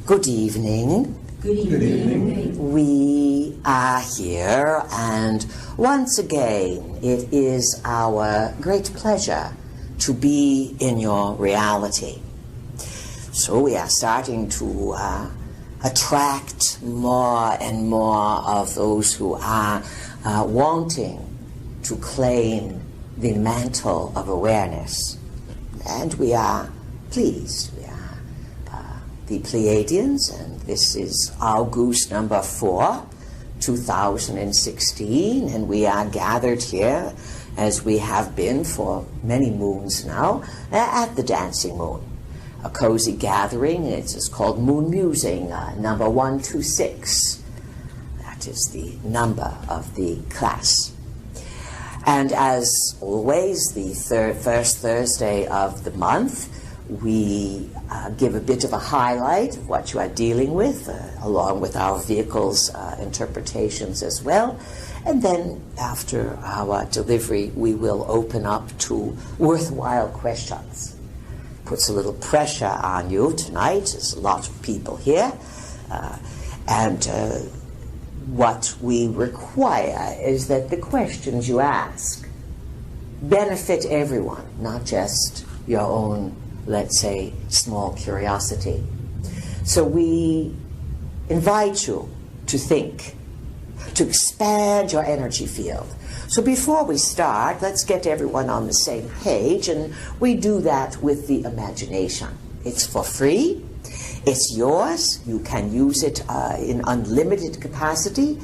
Good evening. Good evening. We are here, and once again, it is our great pleasure to be in your reality. So we are starting to attract more and more of those who are wanting to claim the mantle of awareness. And we are pleased. We are the Pleiadians, and this is August number 4, 2016, and we are gathered here, as we have been for many moons now, at the Dancing Moon. A cozy gathering. It is called Moon Musing, number 126. That is the number of the class. And as always, the first Thursday of the month, we give a bit of a highlight of what you are dealing with, along with our vehicles' interpretations as well. And then after our delivery, we will open up to worthwhile questions. Puts a little pressure on you tonight. There's a lot of people here. And what we require is that the questions you ask benefit everyone, not just your own, let's say, small curiosity. So we invite you to think, to expand your energy field. So before we start, let's get everyone on the same page, and we do that with the imagination. It's for free. It's yours. You can use it in unlimited capacity.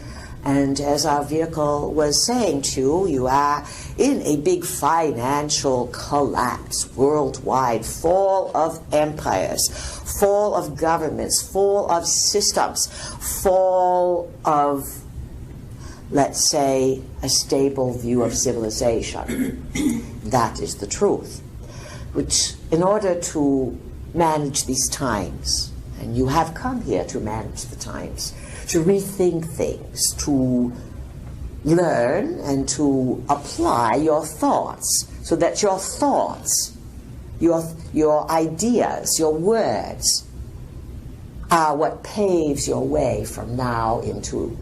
And as our vehicle was saying to you, you are in a big financial collapse worldwide, fall of empires, fall of governments, fall of systems, fall of, let's say, a stable view of civilization. That is the truth. Which, in order to manage these times, and you have come here to manage the times, to rethink things, to learn and to apply your thoughts, so that your thoughts, your ideas, your words are what paves your way from now into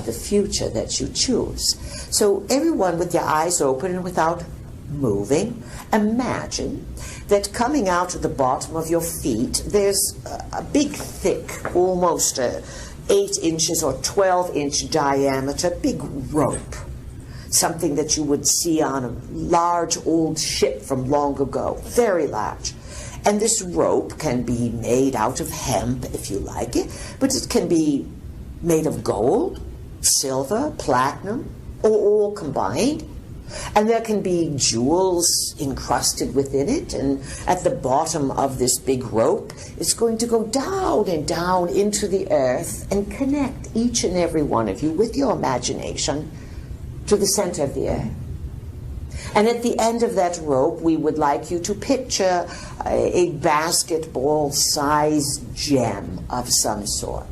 the future that you choose. So everyone with your eyes open and without moving, imagine that coming out of the bottom of your feet, there's a big, thick, almost 8 inches or 12-inch diameter, big rope. Something that you would see on a large old ship from long ago, very large. And this rope can be made out of hemp, if you like it, but it can be made of gold, silver, platinum, or all combined. And there can be jewels encrusted within it, and at the bottom of this big rope, it's going to go down and down into the earth and connect each and every one of you with your imagination to the center of the earth. And at the end of that rope, we would like you to picture a basketball-sized gem of some sort.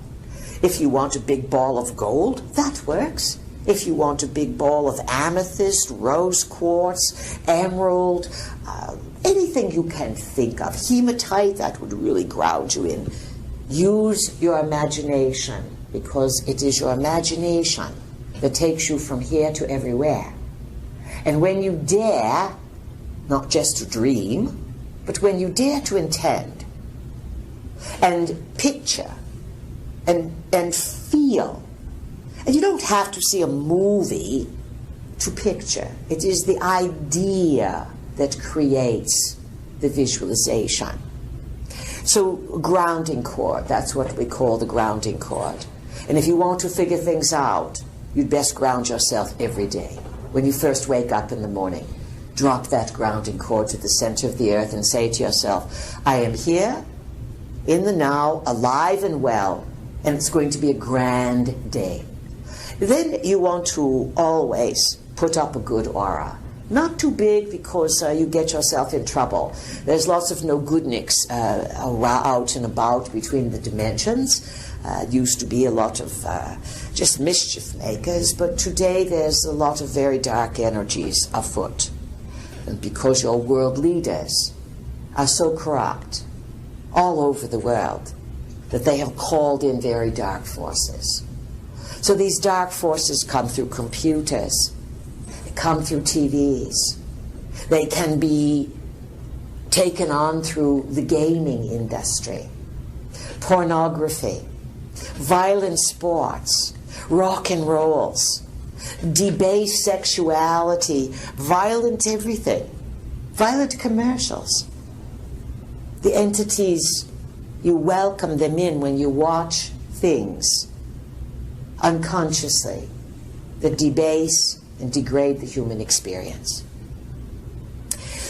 If you want a big ball of gold, that works. If you want a big ball of amethyst, rose quartz, emerald, anything you can think of, hematite, that would really ground you in. Use your imagination, because it is your imagination that takes you from here to everywhere. And when you dare, not just to dream, but when you dare to intend and picture and feel, and you don't have to see a movie to picture. It is the idea that creates the visualization. So grounding cord, that's what we call the grounding cord. And if you want to figure things out, you'd best ground yourself every day. When you first wake up in the morning, drop that grounding cord to the center of the earth and say to yourself, I am here, in the now, alive and well, and it's going to be a grand day. Then you want to always put up a good aura. Not too big, because you get yourself in trouble. There's lots of no-goodniks out and about between the dimensions. Used to be a lot of just mischief makers, but today there's a lot of very dark energies afoot. And because your world leaders are so corrupt all over the world, that they have called in very dark forces. So these dark forces come through computers, they come through TVs, they can be taken on through the gaming industry, pornography, violent sports, rock and rolls, debased sexuality, violent everything, violent commercials. The entities, you welcome them in when you watch things unconsciously that debase and degrade the human experience.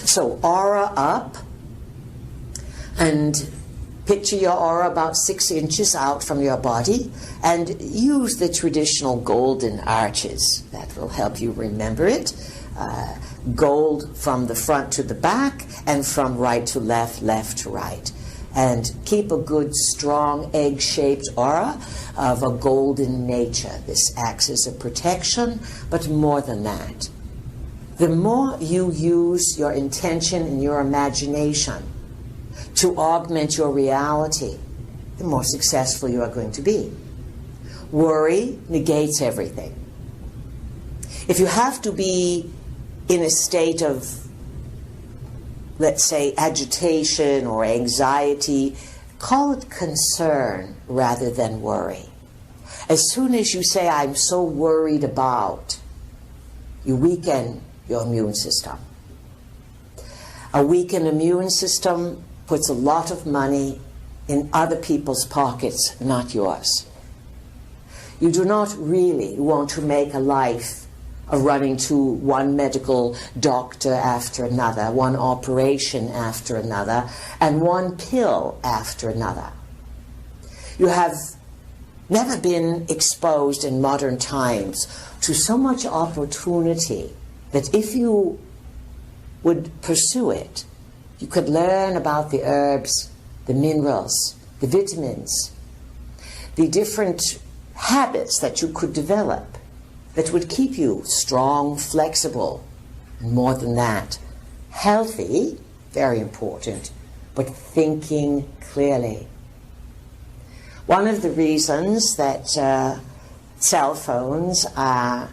So aura up, and picture your aura about 6 inches out from your body, and use the traditional golden arches. That will help you remember it. Gold from the front to the back, and from right to left, left to right. And keep a good, strong, egg-shaped aura of a golden nature. This acts as a protection, but more than that. The more you use your intention and your imagination to augment your reality, the more successful you are going to be. Worry negates everything. If you have to be in a state of, let's say, agitation or anxiety, call it concern rather than worry. As soon as you say, I'm so worried about, you weaken your immune system. A weakened immune system puts a lot of money in other people's pockets, not yours. You do not really want to make a life of running to one medical doctor after another, one operation after another, and one pill after another. You have never been exposed in modern times to so much opportunity that if you would pursue it, you could learn about the herbs, the minerals, the vitamins, the different habits that you could develop that would keep you strong, flexible, and more than that, healthy, very important, but thinking clearly. One of the reasons that cell phones are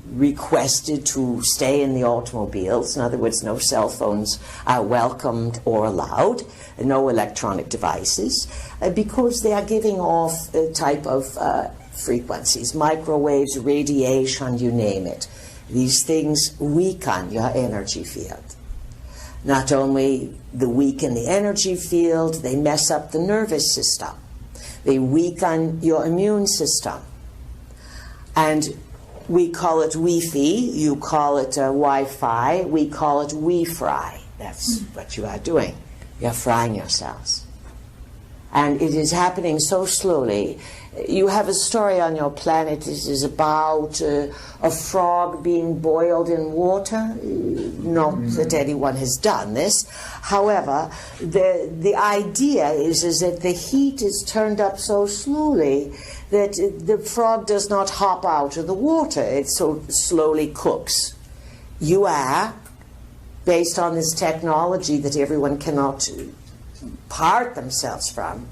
requested to stay in the automobiles, in other words, no cell phones are welcomed or allowed, no electronic devices, because they are giving off a type of frequencies, microwaves, radiation, you name it. These things weaken your energy field. Not only they weaken the energy field, they mess up the nervous system. They weaken your immune system. And we call it Wi-Fi, you call it Wi-Fi, we call it Wi-Fry. That's what you are doing. You're frying yourselves. And it is happening so slowly. You have a story on your planet. It is about a frog being boiled in water. Not that anyone has done this. However, the idea is that the heat is turned up so slowly that the frog does not hop out of the water. It so slowly cooks. You are, based on this technology that everyone cannot part themselves from,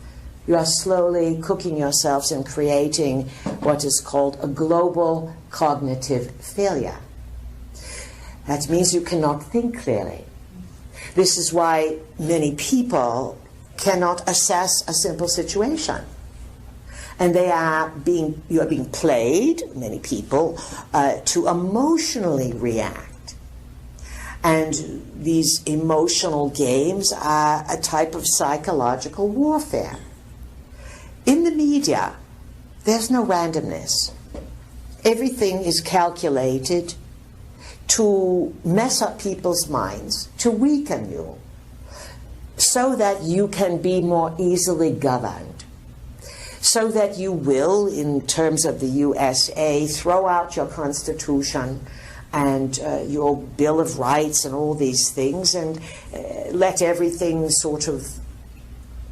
you are slowly cooking yourselves and creating what is called a global cognitive failure. That means you cannot think clearly. This is why many people cannot assess a simple situation. And you are being played, many people, to emotionally react. And these emotional games are a type of psychological warfare. In the media, there's no randomness. Everything is calculated to mess up people's minds, to weaken you, so that you can be more easily governed, so that you will, in terms of the USA, throw out your Constitution and your Bill of Rights and all these things, and let everything sort of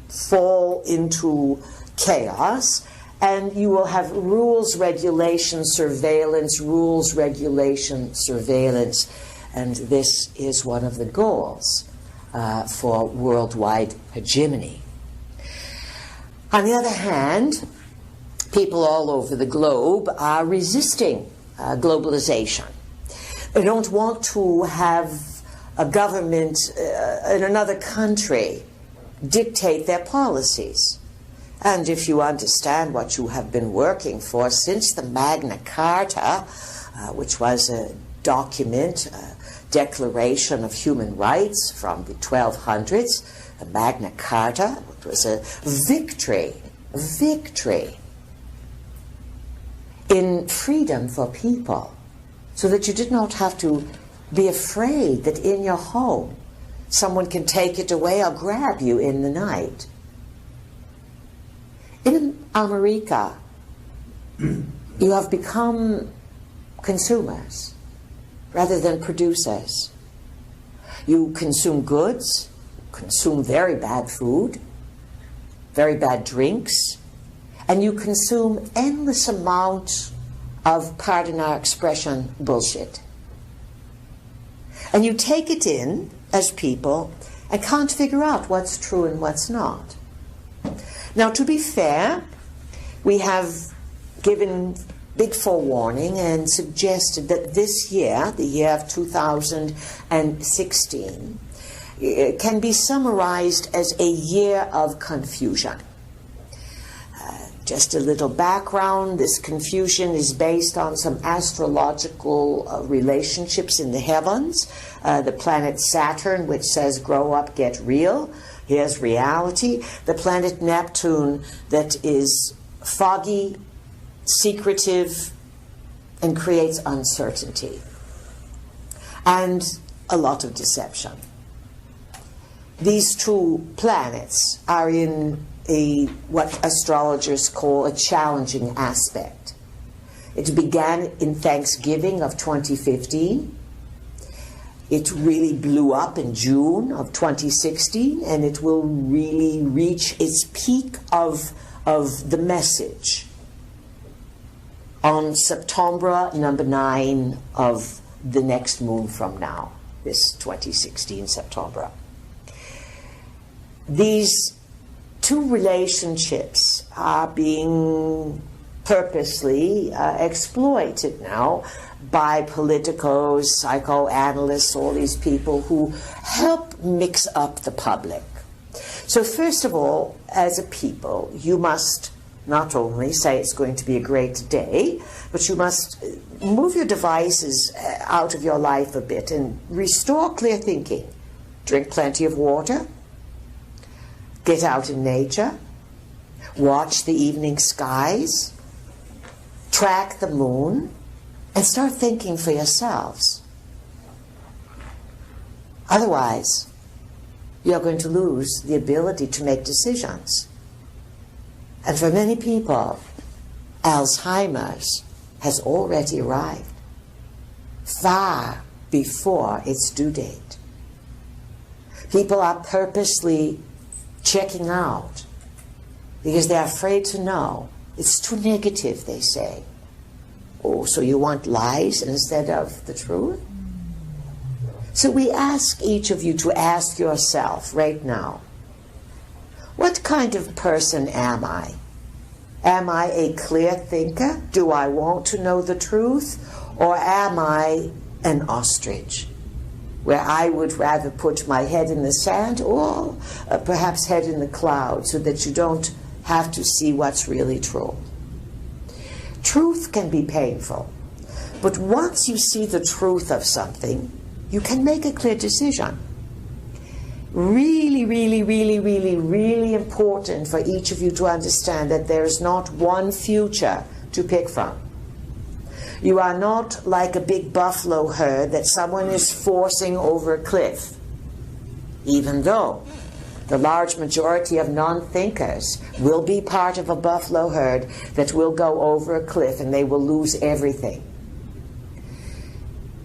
fall into chaos, and you will have rules, regulation, surveillance, rules, regulation, surveillance, and this is one of the goals for worldwide hegemony. On the other hand, people all over the globe are resisting globalization. They don't want to have a government in another country dictate their policies. And if you understand what you have been working for since the Magna Carta, which was a document, a declaration of human rights from the 1200s, the Magna Carta, it was a victory in freedom for people, so that you did not have to be afraid that in your home someone can take it away or grab you in the night. In America, you have become consumers rather than producers. You consume goods, consume very bad food, very bad drinks, and you consume endless amounts of, pardon our expression, bullshit. And you take it in as people and can't figure out what's true and what's not. Now, to be fair, we have given big forewarning and suggested that this year, the year of 2016, can be summarized as a year of confusion. Just a little background, this confusion is based on some astrological relationships in the heavens. The planet Saturn, which says, grow up, get real. Here's reality. The planet Neptune, that is foggy, secretive, and creates uncertainty. And a lot of deception. These two planets are in what astrologers call a challenging aspect. It began in Thanksgiving of 2015. It really blew up in June of 2016, and it will really reach its peak of the message on September number 9 of the next moon from now, this 2016 September. These two relationships are being purposely exploited now by politicos, psychoanalysts, all these people who help mix up the public. So first of all, as a people, you must not only say it's going to be a great day, but you must move your devices out of your life a bit and restore clear thinking. Drink plenty of water. Get out in nature, watch the evening skies, track the moon, and start thinking for yourselves. Otherwise, you're going to lose the ability to make decisions. And for many people, Alzheimer's has already arrived, far before its due date. People are purposely checking out because they're afraid to know. It's too negative, they say. Oh, so you want lies instead of the truth? So we ask each of you to ask yourself right now, what kind of person am I? Am I a clear thinker? Do I want to know the truth? Or am I an ostrich, where I would rather put my head in the sand or perhaps head in the clouds so that you don't have to see what's really true? Truth can be painful, but once you see the truth of something, you can make a clear decision. Really, really, really, really, really important for each of you to understand that there is not one future to pick from. You are not like a big buffalo herd that someone is forcing over a cliff, even though the large majority of non-thinkers will be part of a buffalo herd that will go over a cliff and they will lose everything.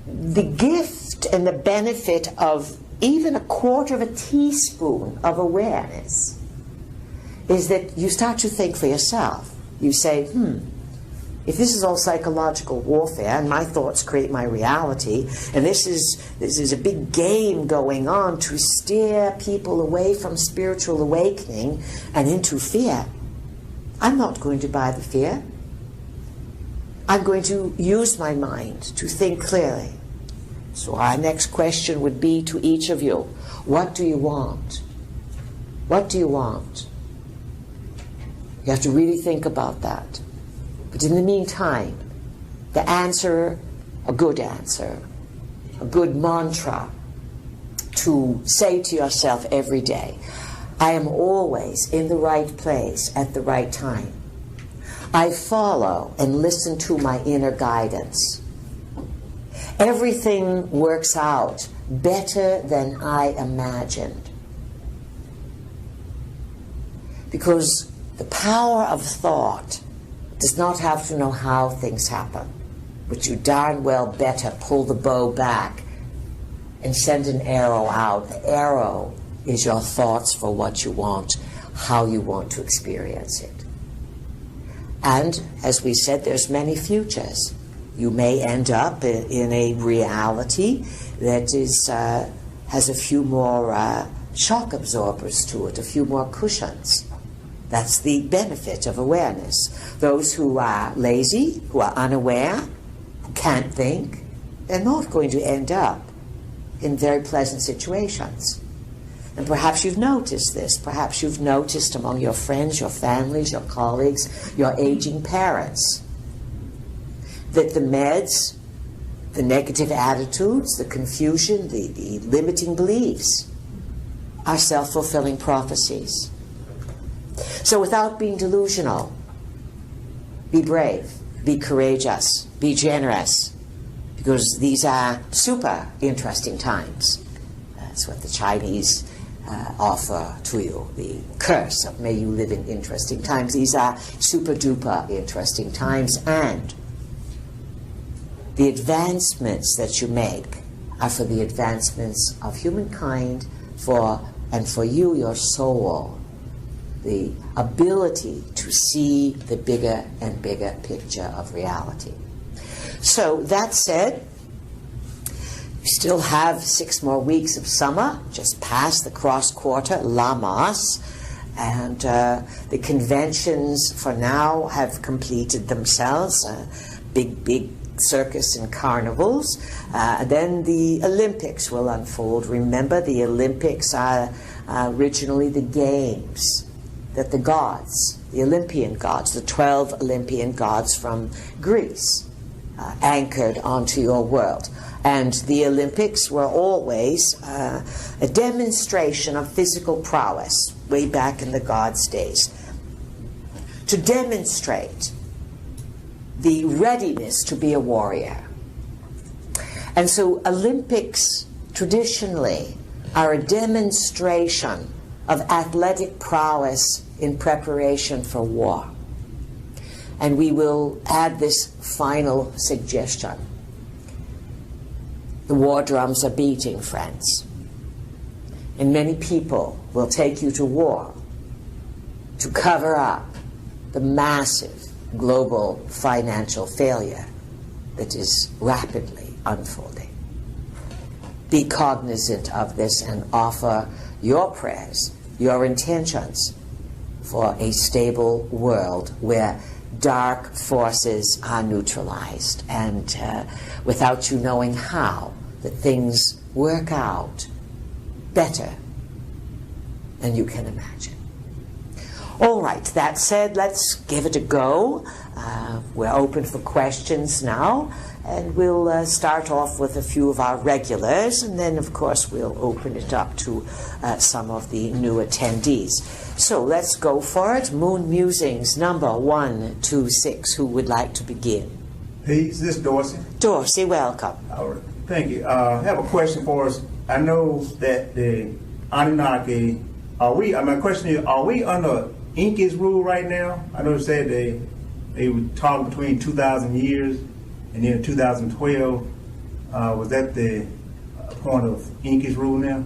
The gift and the benefit of even a quarter of a teaspoon of awareness is that you start to think for yourself. You say, if this is all psychological warfare and my thoughts create my reality, and this is a big game going on to steer people away from spiritual awakening and into fear, I'm not going to buy the fear. I'm going to use my mind to think clearly. So our next question would be to each of you, what do you want? What do you want? You have to really think about that. But in the meantime, the answer, a good mantra to say to yourself every day, I am always in the right place at the right time. I follow and listen to my inner guidance. Everything works out better than I imagined. Because the power of thought does not have to know how things happen, but you darn well better pull the bow back and send an arrow out. The arrow is your thoughts for what you want, how you want to experience it. And as we said, there's many futures. You may end up in a reality that is has a few more shock absorbers to it, a few more cushions. That's the benefit of awareness. Those who are lazy, who are unaware, who can't think, they're not going to end up in very pleasant situations. And perhaps you've noticed this. Perhaps you've noticed among your friends, your families, your colleagues, your aging parents, that the meds, the negative attitudes, the confusion, the limiting beliefs are self-fulfilling prophecies. So without being delusional, be brave, be courageous, be generous, because these are super interesting times. That's what the Chinese offer to you, the curse of may you live in interesting times. These are super duper interesting times, and the advancements that you make are for the advancements of humankind, and for you, your soul, the ability to see the bigger and bigger picture of reality. So that said, you still have 6 more weeks of summer, just past the cross quarter, Lamas, and the conventions for now have completed themselves, big circus and carnivals. Then the Olympics will unfold. Remember, the Olympics are originally the games that the gods, the Olympian gods, the 12 Olympian gods from Greece, anchored onto your world. And the Olympics were always a demonstration of physical prowess, way back in the gods' days, to demonstrate the readiness to be a warrior. And so Olympics traditionally are a demonstration of athletic prowess in preparation for war. And we will add this final suggestion. The war drums are beating, friends. And many people will take you to war to cover up the massive global financial failure that is rapidly unfolding. Be cognizant of this and offer your prayers, your intentions for a stable world where dark forces are neutralized, and without you knowing how, that things work out better than you can imagine. All right, that said, let's give it a go. We're open for questions now, and we'll start off with a few of our regulars, and then, of course, we'll open it up to some of the new attendees. So let's go for it. Moon Musings, number 126. Who would like to begin? Hey, is this Dorsey? Dorsey, welcome. All right. Thank you. I have a question for us. I know that the Anunnaki, my question is, are we under Inca's rule right now? I know they said they were talking between 2,000 years and then 2012. Was that the point of Inca's rule now?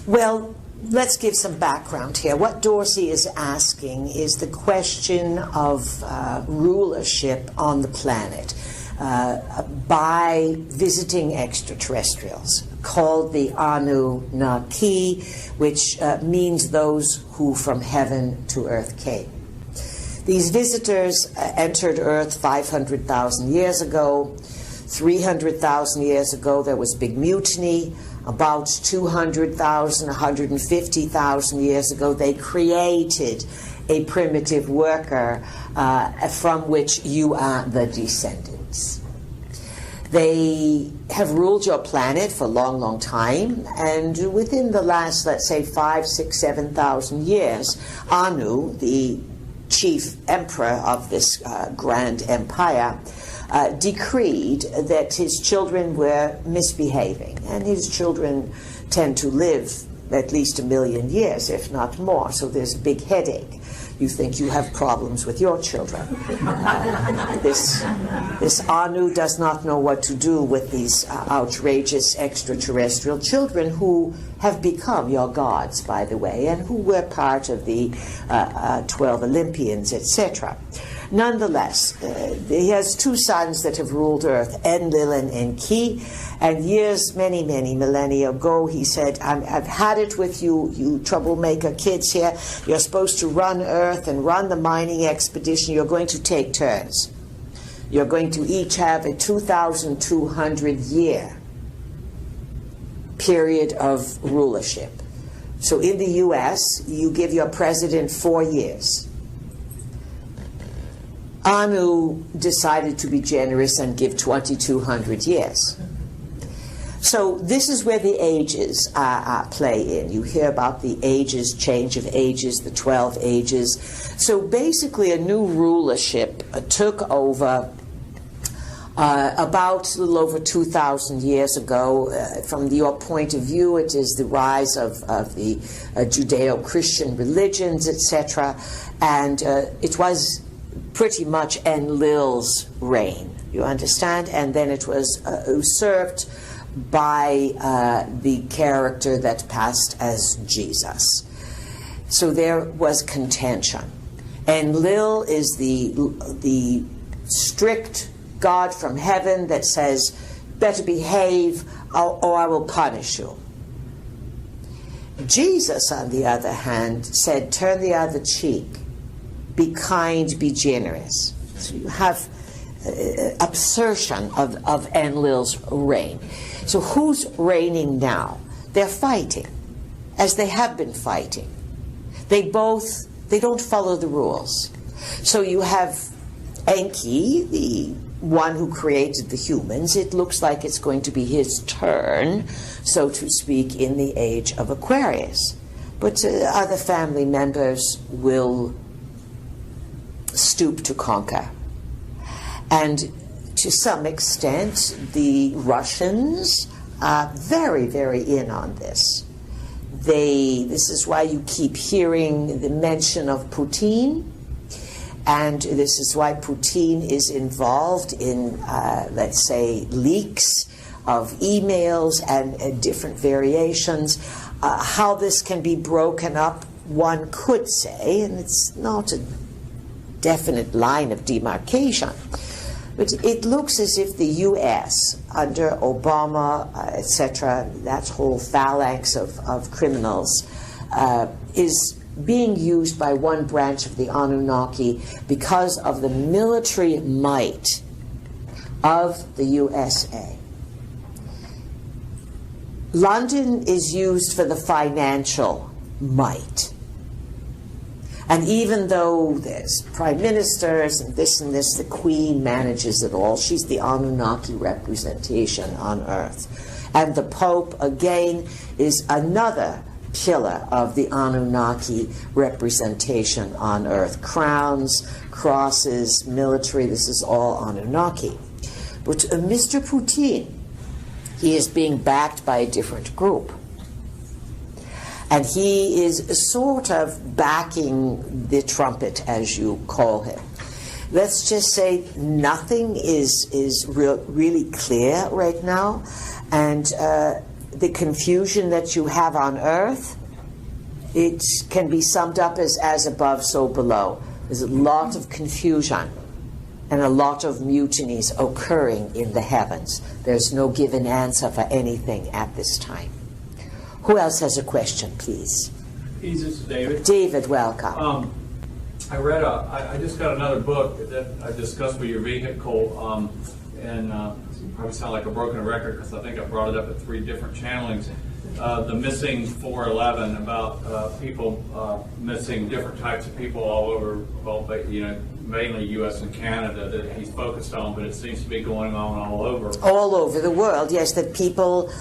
Well, let's give some background here. What Dorsey is asking is the question of rulership on the planet by visiting extraterrestrials, called the Anunnaki, which means those who from heaven to earth came. These visitors entered Earth 500,000 years ago. 300,000 years ago, there was a big mutiny. About 200,000, 150,000 years ago, they created a primitive worker from which you are the descendants. They have ruled your planet for a long, long time, and within the last, let's say, 5, 6, 7,000 years, Anu, the chief emperor of this grand empire, decreed that his children were misbehaving, and his children tend to live at least 1 million years, if not more, so there's a big headache. You think you have problems with your children. This Anu does not know what to do with these outrageous extraterrestrial children who have become your gods, by the way, and who were part of the 12 Olympians, etc. Nonetheless, he has 2 sons that have ruled Earth, Enlil and Enki, and years, many, many millennia ago, he said, I've had it with you, you troublemaker kids here. You're supposed to run Earth and run the mining expedition. You're going to take turns. You're going to each have a 2,200-year period of rulership. So in the U.S., you give your president 4 years. Anu decided to be generous and give 2,200 years. So this is where the ages play in. You hear about the ages, change of ages, the 12 ages. So basically a new rulership took over about a little over 2,000 years ago. From your point of view, it is the rise of the Judeo-Christian religions, etc. And it was pretty much Enlil's reign, you understand? And then it was usurped by the character that passed as Jesus. So there was contention. Enlil is the strict God from heaven that says, better behave or I will punish you. Jesus, on the other hand, said, turn the other cheek. Be kind, be generous. So you have absorption of Enlil's reign. So who's reigning now? They're fighting, as they have been fighting. They don't follow the rules. So you have Enki, the one who created the humans. It looks like it's going to be his turn, so to speak, in the age of Aquarius. But other family members will stoop to conquer. And to some extent, the Russians are very, very in on this. This is why you keep hearing the mention of Putin, and this is why Putin is involved in, let's say, leaks of emails and different variations. How this can be broken up, one could say, and it's not a definite line of demarcation, but it looks as if the U.S., under Obama, etc., that whole phalanx of criminals, is being used by one branch of the Anunnaki because of the military might of the USA. London is used for the financial might. And even though there's prime ministers and this, the Queen manages it all. She's the Anunnaki representation on Earth. And the Pope, again, is another pillar of the Anunnaki representation on Earth. Crowns, crosses, military, this is all Anunnaki. But Mr. Putin, he is being backed by a different group. And he is sort of backing the trumpet, as you call him. Let's just say nothing is really clear right now. And the confusion that you have on Earth, it can be summed up as above, so below. There's a lot of confusion and a lot of mutinies occurring in the heavens. There's no given answer for anything at this time. Who else has a question, please? This is David. David, welcome. I just got another book that I discussed with your vehicle, and probably sound like a broken record because I think I brought it up at 3 different channelings. The Missing 411, about people missing, different types of people all over, well, mainly U.S. and Canada that he's focused on, but it seems to be going on all over. All over the world, yes, that people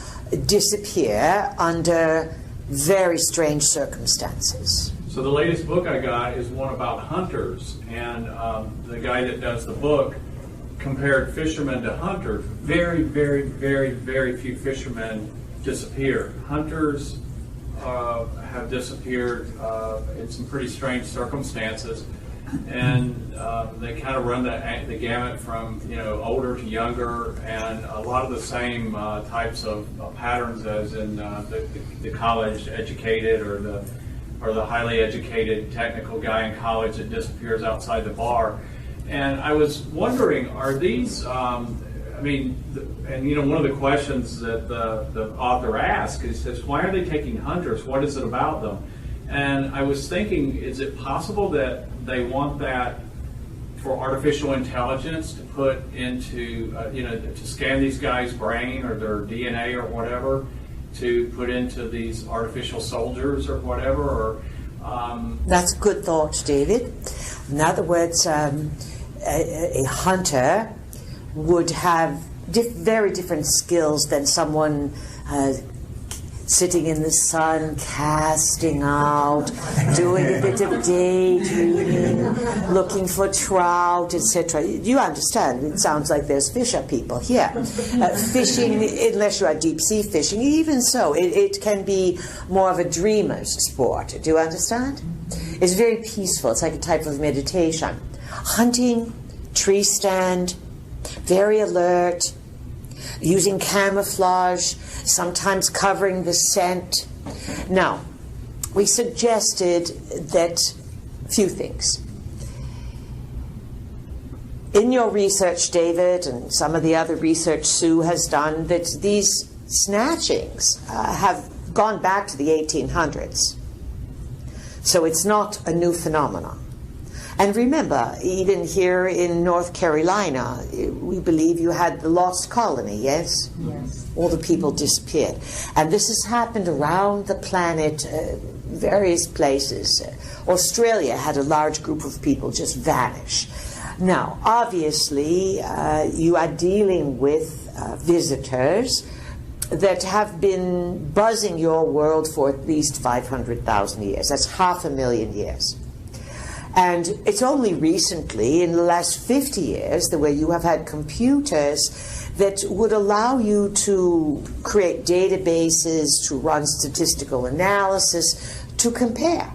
disappear under very strange circumstances. So the latest book I got is one about hunters, and the guy that does the book compared fishermen to hunters. Very, very, very, very few fishermen disappear. Hunters have disappeared in some pretty strange circumstances, and they kind of run the gamut from older to younger, and a lot of the same types of patterns as in the college educated or the highly educated technical guy in college that disappears outside the bar. And I was wondering, are these, one of the questions that the author asked is, why are they taking hunters? What is it about them? And I was thinking, is it possible that they want that for artificial intelligence to put into, to scan these guys' brain or their DNA or whatever, to put into these artificial soldiers or whatever? Or That's a good thought, David. In other words, a hunter would have very different skills than someone sitting in the sun, casting out, doing a bit of daydreaming, looking for trout, etc. You understand? It sounds like there's fisher people here. Fishing, unless you are deep sea fishing, even so, it can be more of a dreamer's sport. Do you understand? It's very peaceful. It's like a type of meditation. Hunting, tree stand, very alert, using camouflage, sometimes covering the scent. Now, we suggested that few things. In your research, David, and some of the other research Sue has done, that these snatchings have gone back to the 1800s. So it's not a new phenomenon. And remember, even here in North Carolina, we believe you had the lost colony, yes? Yes. All the people disappeared. And this has happened around the planet, various places. Australia had a large group of people just vanish. Now, obviously, you are dealing with visitors that have been buzzing your world for at least 500,000 years. That's 500,000 years. And it's only recently, in the last 50 years, that where you have had computers that would allow you to create databases, to run statistical analysis, to compare.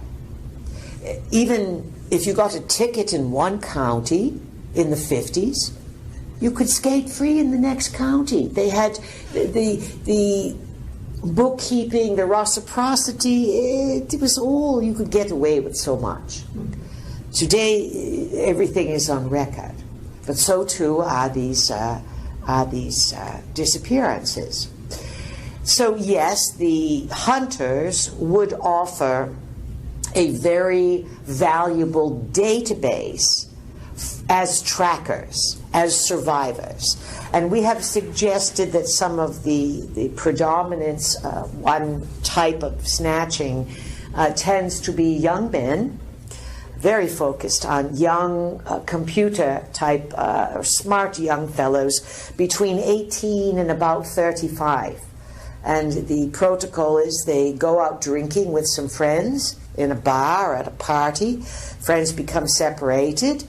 Even if you got a ticket in one county in the 50s, you could skate free in the next county. They had the bookkeeping, the reciprocity, it was all, you could get away with so much. Today, everything is on record, but so too are these disappearances. So yes, the hunters would offer a very valuable database as trackers, as survivors. And we have suggested that some of the predominance, one type of snatching tends to be young men, very focused on young computer type or smart young fellows between 18 and about 35. And the protocol is they go out drinking with some friends in a bar or at a party. Friends become separated.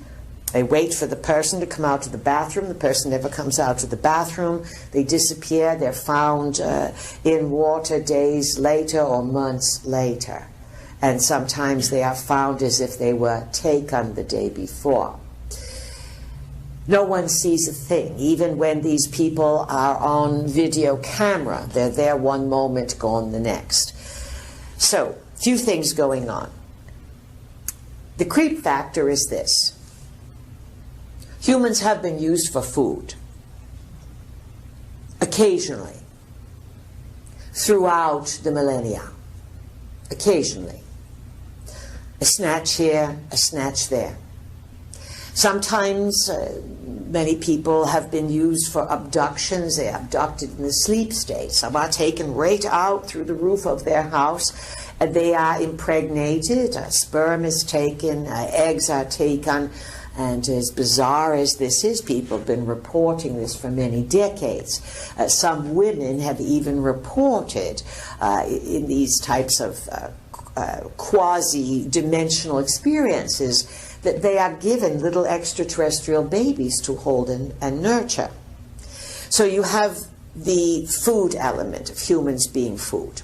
They wait for the person to come out to the bathroom. The person never comes out to the bathroom. They disappear. They're found in water days later or months later. And sometimes they are found as if they were taken the day before. No one sees a thing, even when these people are on video camera. They're there one moment, gone the next. So, few things going on. The creep factor is this. Humans have been used for food, occasionally, throughout the millennia, occasionally. a snatch here, a snatch there. Sometimes many people have been used for abductions. They're abducted in the sleep state. Some are taken right out through the roof of their house. They are impregnated. Sperm is taken. Eggs are taken. And as bizarre as this is, people have been reporting this for many decades. Some women have even reported in these types of quasi-dimensional experiences that they are given little extraterrestrial babies to hold and nurture. So you have the food element of humans being food.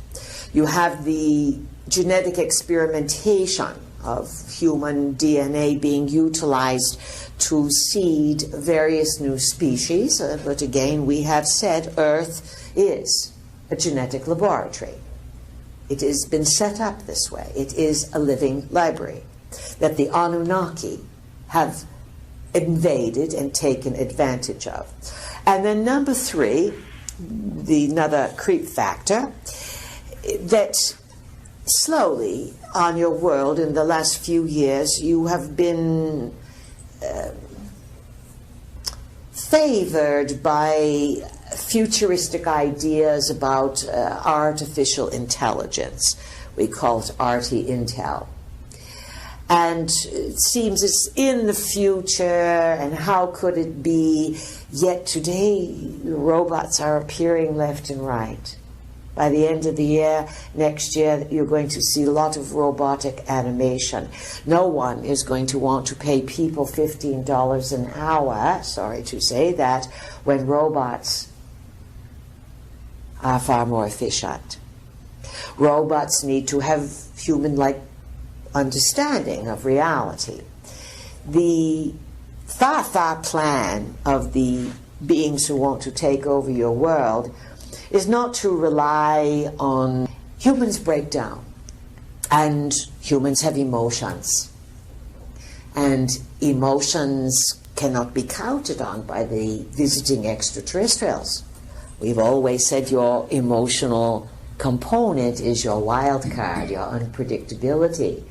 You have the genetic experimentation of human DNA being utilized to seed various new species. But again, we have said Earth is a genetic laboratory. It has been set up this way. It is a living library that the Anunnaki have invaded and taken advantage of. And then number three, another creep factor, that slowly on your world in the last few years you have been favored by futuristic ideas about artificial intelligence. We call it arti-intel. And it seems it's in the future, and how could it be? Yet today, robots are appearing left and right. By the end of the year, next year, you're going to see a lot of robotic animation. No one is going to want to pay people $15 an hour, sorry to say that, when robots are far more efficient. Robots need to have human-like understanding of reality. The far plan of the beings who want to take over your world is not to rely on humans break down, and humans have emotions, and emotions cannot be counted on by the visiting extraterrestrials. We've always said your emotional component is your wild card, your unpredictability,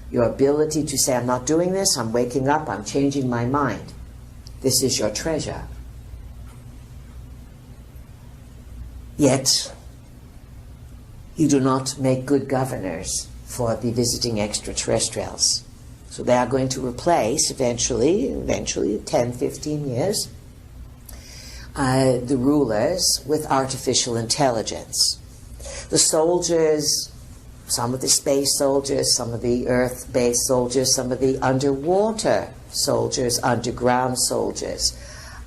your ability to say, I'm not doing this, I'm waking up, I'm changing my mind. This is your treasure. Yet, you do not make good governors for the visiting extraterrestrials. So they are going to replace, eventually 10, 15 years, the rulers with artificial intelligence. The soldiers, some of the space soldiers, some of the earth-based soldiers, some of the underwater soldiers, underground soldiers,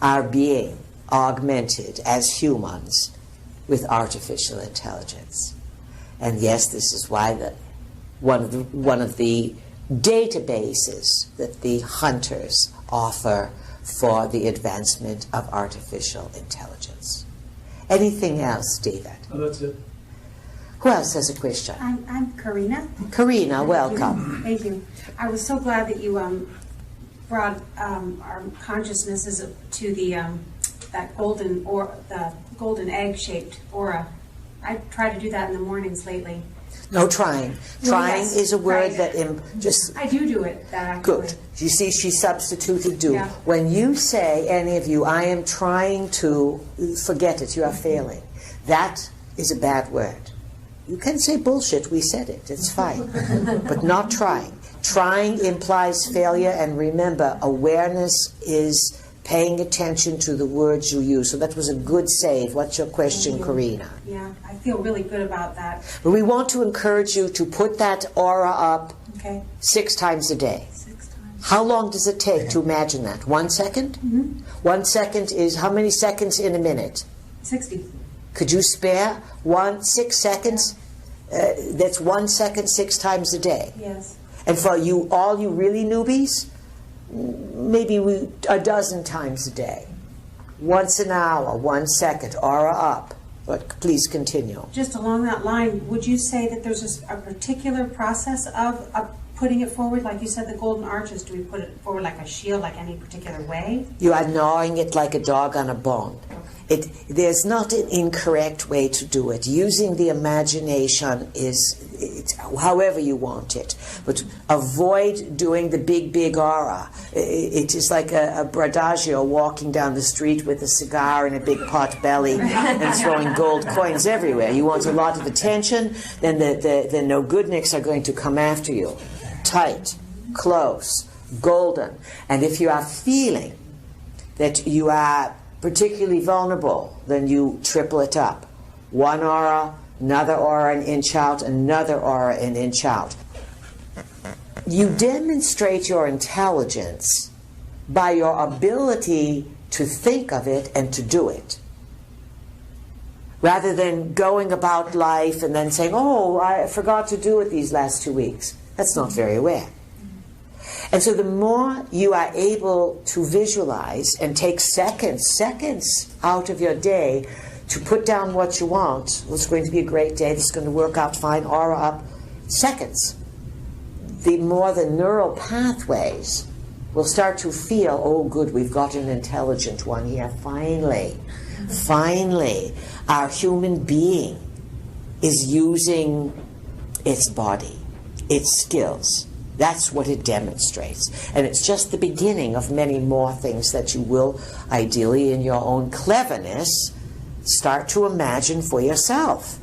are being augmented as humans with artificial intelligence. And yes, this is why one of the databases that the hunters offer for the advancement of artificial intelligence. Anything else, David? Oh, that's it. Who else has a question? I'm Karina. Karina, welcome. Thank you. I was so glad that you brought our consciousnesses to the that golden egg-shaped aura. I try to do that in the mornings lately. No trying. Trying yes, is a word right. that just... I do it, that actually. Good. You see, she substituted do. Yeah. When you say, any of you, I am trying to, forget it, you are failing. That is a bad word. You can say bullshit, we said it, it's fine. But not trying. Trying implies failure, and remember, awareness is paying attention to the words you use. So that was a good save. What's your question, Karina? Yeah, I feel really good about that. But we want to encourage you to put that aura up Okay. 6 times a day. 6 times. How long does it take to imagine that? 1 second? 1 second is how many seconds in a minute? 60. Could you spare 6 seconds? That's 1 second 6 times a day. Yes. And for you, all you really newbies, maybe a dozen times a day. Once an hour, 1 second, aura up. But please continue. Just along that line, would you say that there's a particular process of putting it forward, like you said, the golden arches, do we put it forward like a shield, like any particular way? You are gnawing it like a dog on a bone. There's not an incorrect way to do it. Using the imagination is however you want it. But avoid doing the big aura. It is like a bradagio walking down the street with a cigar and a big pot belly and throwing gold coins everywhere. You want a lot of attention, then the no-goodniks are going to come after you. Tight, close, golden. And if you are feeling that you are particularly vulnerable, then you triple it up. One aura, another aura an inch out, another aura an inch out. You demonstrate your intelligence by your ability to think of it and to do it, rather than going about life and then saying, oh, I forgot to do it these last 2 weeks. That's not very aware. And so the more you are able to visualize and take seconds out of your day to put down what you want, well, it's going to be a great day, this is going to work out fine, aura up, seconds, the more the neural pathways will start to feel, oh good, we've got an intelligent one here, finally, our human being is using its body, its skills. That's what it demonstrates. And it's just the beginning of many more things that you will, ideally in your own cleverness, start to imagine for yourself.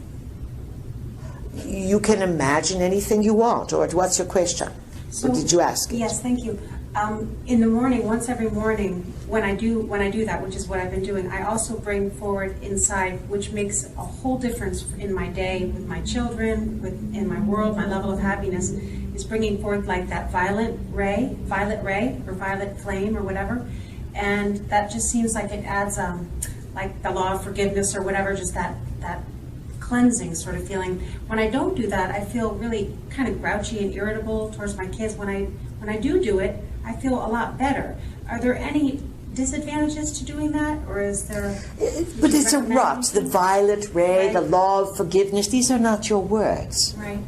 You can imagine anything you want. Or what's your question? So, what did you ask? Yes, thank you. In the morning, once every morning, when I do that, which is what I've been doing, I also bring forward inside, which makes a whole difference in my day, with my children, in my world, my level of happiness, is bringing forth like that violet ray, or violet flame, or whatever, and that just seems like it adds, like the law of forgiveness or whatever, just that cleansing sort of feeling. When I don't do that, I feel really kind of grouchy and irritable towards my kids. When I do it, I feel a lot better. Are there any disadvantages to doing that, or is there? But it's a rot. The violet ray, Right. the law of forgiveness, these are not your words. Right.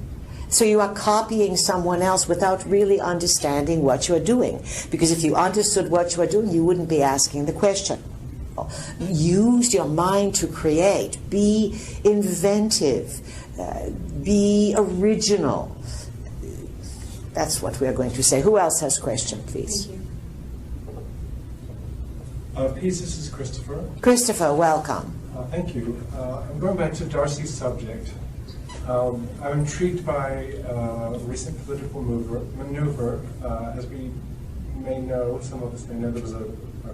So you are copying someone else without really understanding what you're doing. Because if you understood what you are doing, you wouldn't be asking the question. Use your mind to create. Be inventive. Be original. That's what we're going to say. Who else has a question, please? Thank you. Peace, this is Christopher. Christopher, welcome. Thank you. I'm going back to Darcy's subject. I'm intrigued by a recent political maneuver. As we may know, some of us may know, there was a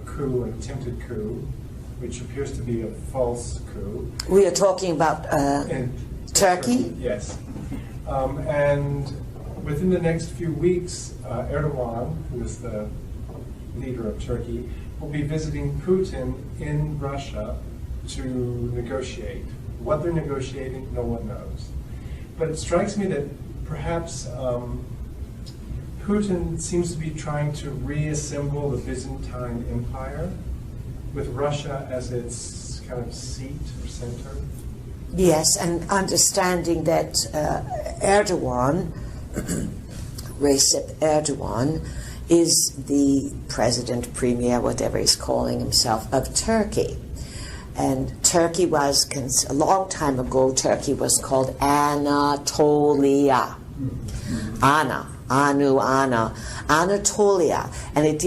coup, an attempted coup, which appears to be a false coup. We are talking about In Turkey? Yes. And within the next few weeks, Erdogan, who is the leader of Turkey, will be visiting Putin in Russia to negotiate. What they're negotiating, no one knows. But it strikes me that perhaps Putin seems to be trying to reassemble the Byzantine Empire with Russia as its kind of seat or center. Yes, and understanding that Erdogan, Recep Erdogan, is the president, premier, whatever he's calling himself, of Turkey. And Turkey was, a long time ago, Turkey was called Anatolia. Anatolia. And it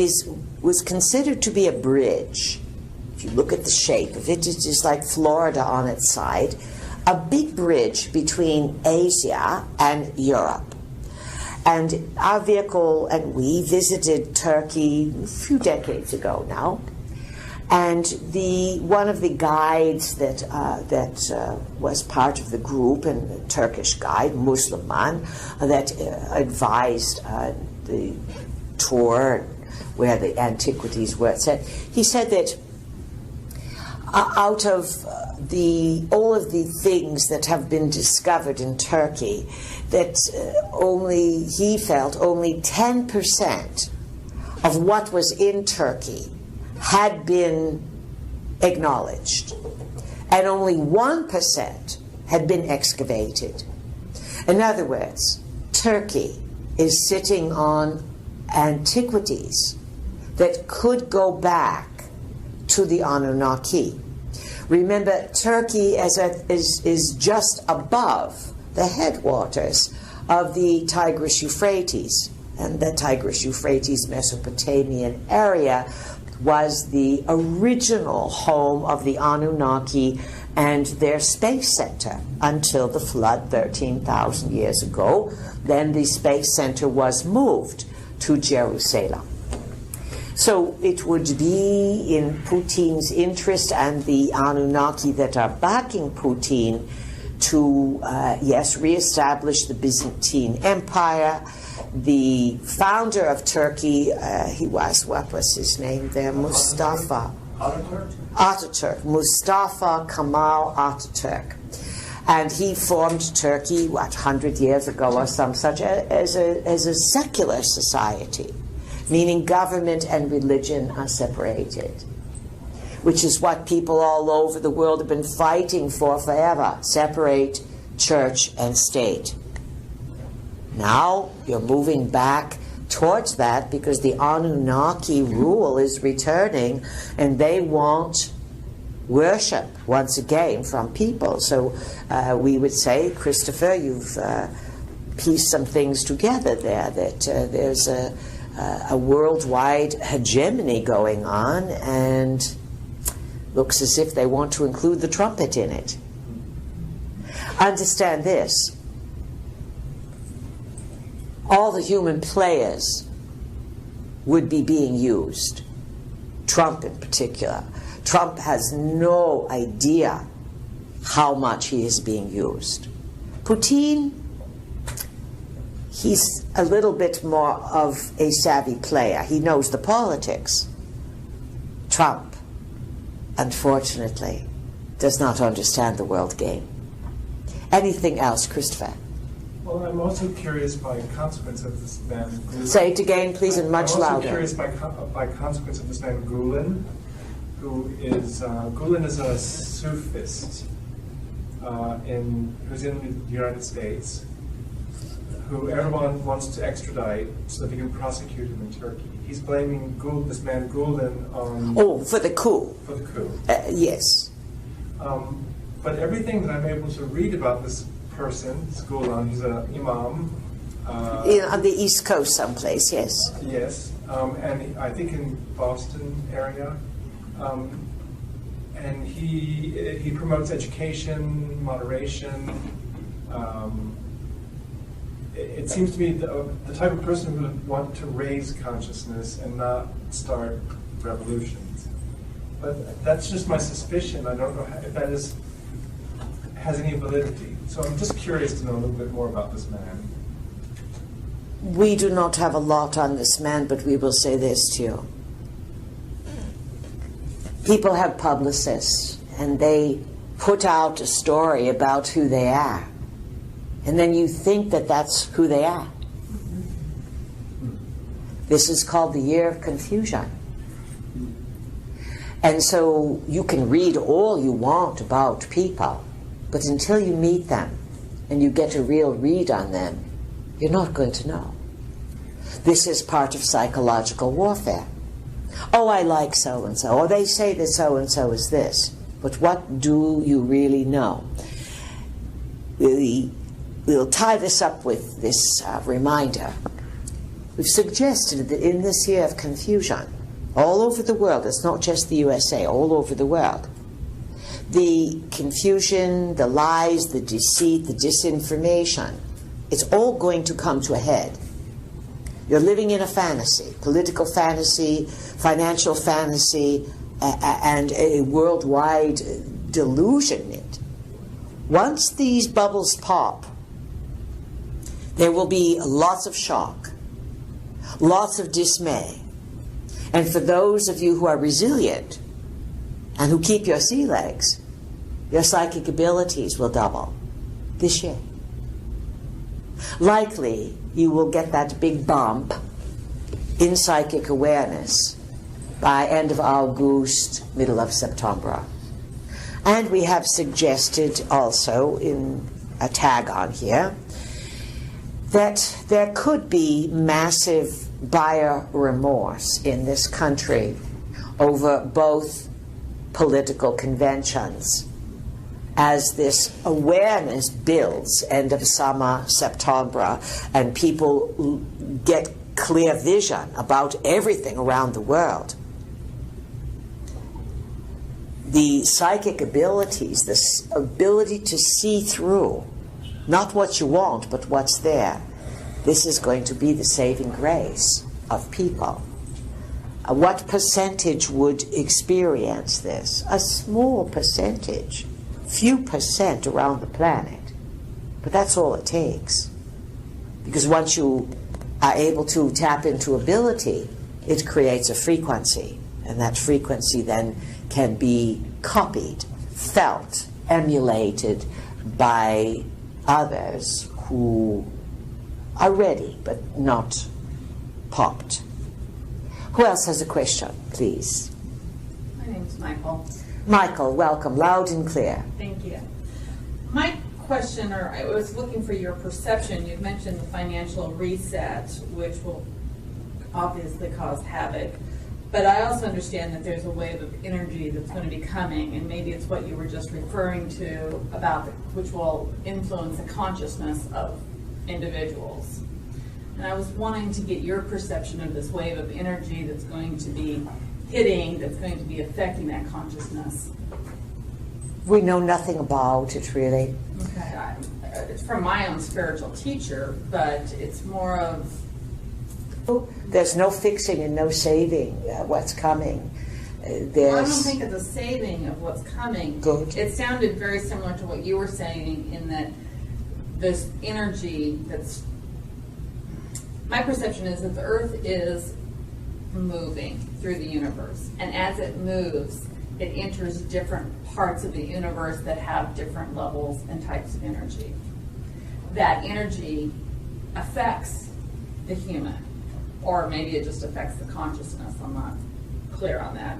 was considered to be a bridge. If you look at the shape of it, it's just like Florida on its side. A big bridge between Asia and Europe. And our vehicle, and we visited Turkey a few decades ago now. And one of the guides that was part of the group, and the Turkish guide, Muslim man, that advised the tour where the antiquities were, he said that out of all of the things that have been discovered in Turkey, that he felt only 10% of what was in Turkey had been acknowledged, and only 1% had been excavated. In other words, Turkey is sitting on antiquities that could go back to the Anunnaki. Remember, Turkey is just above the headwaters of the Tigris-Euphrates, and the Tigris-Euphrates Mesopotamian area was the original home of the Anunnaki and their space center until the flood 13,000 years ago. Then the space center was moved to Jerusalem. So it would be in Putin's interest and the Anunnaki that are backing Putin to, yes, reestablish the Byzantine Empire. The founder of Turkey, what was his name there? Mustafa. Ataturk. Mustafa Kemal Ataturk. And he formed Turkey, 100 years ago or some such, as a secular society, meaning government and religion are separated, which is what people all over the world have been fighting for forever, separate church and state. Now you're moving back towards that because the Anunnaki rule is returning and they want worship once again from people. So we would say, Christopher, you've pieced some things together there, that there's a worldwide hegemony going on, and looks as if they want to include the trumpet in it. Understand this. All the human players would be being used. Trump in particular. Trump has no idea how much he is being used. Putin, he's a little bit more of a savvy player. He knows the politics. Trump, unfortunately, does not understand the world game. Anything else, Christopher? Well, I'm also curious by consequence of this man. Say it again, please, and much louder. I'm also curious by consequence of this man Gulen, Gulen is a Sufist who's in the United States, who everyone wants to extradite so that they can prosecute him in Turkey. He's blaming this man Gulen on... Oh, for the coup. For the coup. Yes. But everything that I'm able to read about this person, this Gulen, he's an imam. On the East Coast someplace, yes. Yes, and I think in Boston area. And he promotes education, moderation. It seems to me the type of person who would want to raise consciousness and not start revolutions. But that's just my suspicion. I don't know if that has any validity. So I'm just curious to know a little bit more about this man. We do not have a lot on this man, but we will say this to you. People have publicists, and they put out a story about who they are. And then you think that that's who they are. This is called the year of confusion. And so you can read all you want about people, but until you meet them and you get a real read on them, you're not going to know. This is part of psychological warfare. Oh, I like so-and-so, or they say that so-and-so is this, but what do you really know? We'll tie this up with this reminder. We've suggested that in this year of confusion, all over the world, it's not just the USA, all over the world, the confusion, the lies, the deceit, the disinformation, it's all going to come to a head. You're living in a fantasy, political fantasy, financial fantasy, and a worldwide delusionment. Once these bubbles pop, there will be lots of shock, lots of dismay. And for those of you who are resilient and who keep your sea legs, your psychic abilities will double this year. Likely, you will get that big bump in psychic awareness by end of August, middle of September. And we have suggested also in a tag on here that there could be massive buyer remorse in this country over both political conventions as this awareness builds end of summer, September, and people get clear vision about everything around the world. The psychic abilities, this ability to see through, not what you want, but what's there, this is going to be the saving grace of people. What percentage would experience this? A small percentage, few percent around the planet. But that's all it takes. Because once you are able to tap into ability, it creates a frequency. And that frequency then can be copied, felt, emulated by others who are ready but not popped. Who else has a question, please? My name's Michael. Michael, welcome, loud and clear. Thank you. My question, or I was looking for your perception. You've mentioned the financial reset, which will obviously cause havoc. But I also understand that there's a wave of energy that's going to be coming, and maybe it's what you were just referring to about which will influence the consciousness of individuals. And I was wanting to get your perception of this wave of energy that's going to be hitting, that's going to be affecting that consciousness. We know nothing about it, really. Okay, it's from my own spiritual teacher, but it's more of... There's no fixing and no saving what's coming. Well, I don't think it's a saving of what's coming. Good. It sounded very similar to what you were saying in that this energy that's... My perception is that the Earth is moving through the universe, and as it moves, it enters different parts of the universe that have different levels and types of energy. That energy affects the human, or maybe it just affects the consciousness. I'm not clear on that.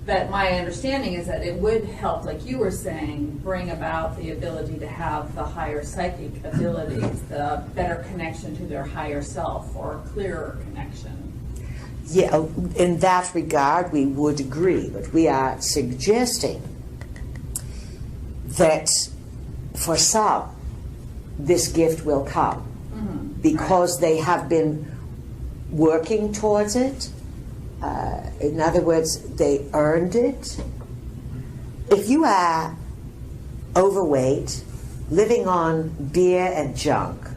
But my understanding is that it would help, like you were saying, bring about the ability to have the higher psychic abilities, the better connection to their higher self, or a clearer connection. Yeah, in that regard, we would agree, but we are suggesting that for some, this gift will come because they have been working towards it. In other words, they earned it. If you are overweight, living on beer and junk,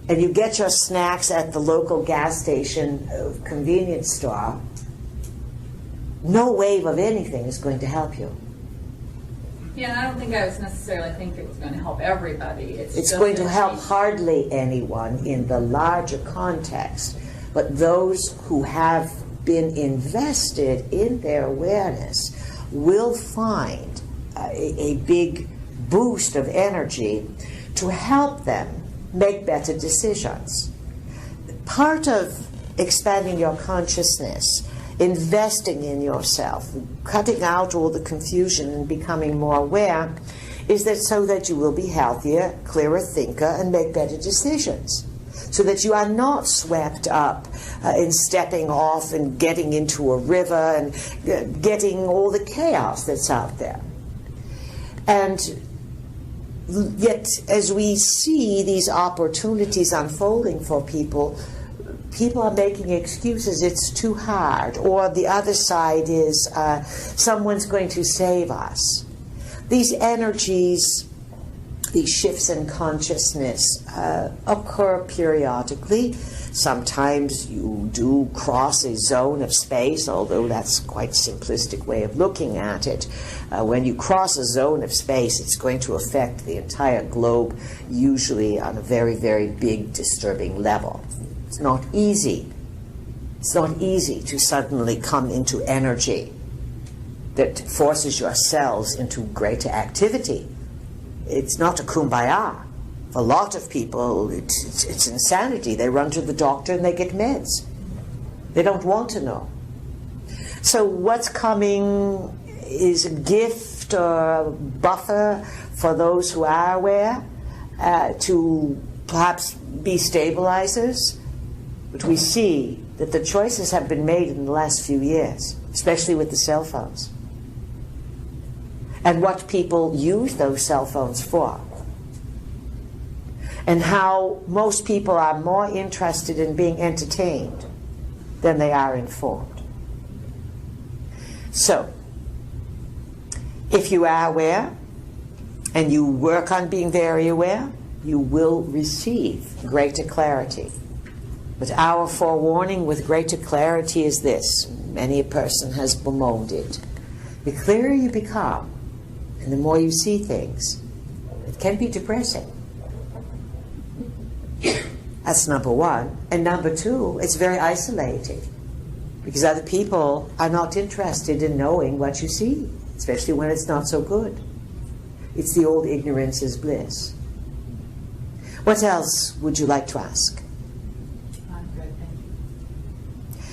and you get your snacks at the local gas station convenience store, no wave of anything is going to help you. Yeah, and I don't think I was necessarily think it was going to help everybody. It's going to help hardly anyone in the larger context, but those who have been invested in their awareness will find a big boost of energy to help them make better decisions. Part of expanding your consciousness, investing in yourself, cutting out all the confusion and becoming more aware, is that so that you will be healthier, clearer thinker, and make better decisions. So that you are not swept up in stepping off and getting into a river and getting all the chaos that's out there. And yet, as we see these opportunities unfolding for people, people are making excuses. It's too hard. Or the other side is someone's going to save us. These energies, these shifts in consciousness occur periodically. Sometimes you do cross a zone of space, although that's quite a simplistic way of looking at it. When you cross a zone of space, it's going to affect the entire globe, usually on a very, very big, disturbing level. It's not easy. It's not easy to suddenly come into energy that forces your cells into greater activity. It's not a kumbaya. For a lot of people, it's insanity. They run to the doctor and they get meds. They don't want to know. So what's coming is a gift or a buffer for those who are aware to perhaps be stabilizers, but we see that the choices have been made in the last few years, especially with the cell phones, and what people use those cell phones for, and how most people are more interested in being entertained than they are informed. So, if you are aware, and you work on being very aware, you will receive greater clarity. But our forewarning with greater clarity is this. Many a person has bemoaned it. The clearer you become, and the more you see things, it can be depressing. That's number one. And number two, it's very isolating, because other people are not interested in knowing what you see, especially when it's not so good. It's the old ignorance is bliss. What else would you like to ask? I'm good, thank you.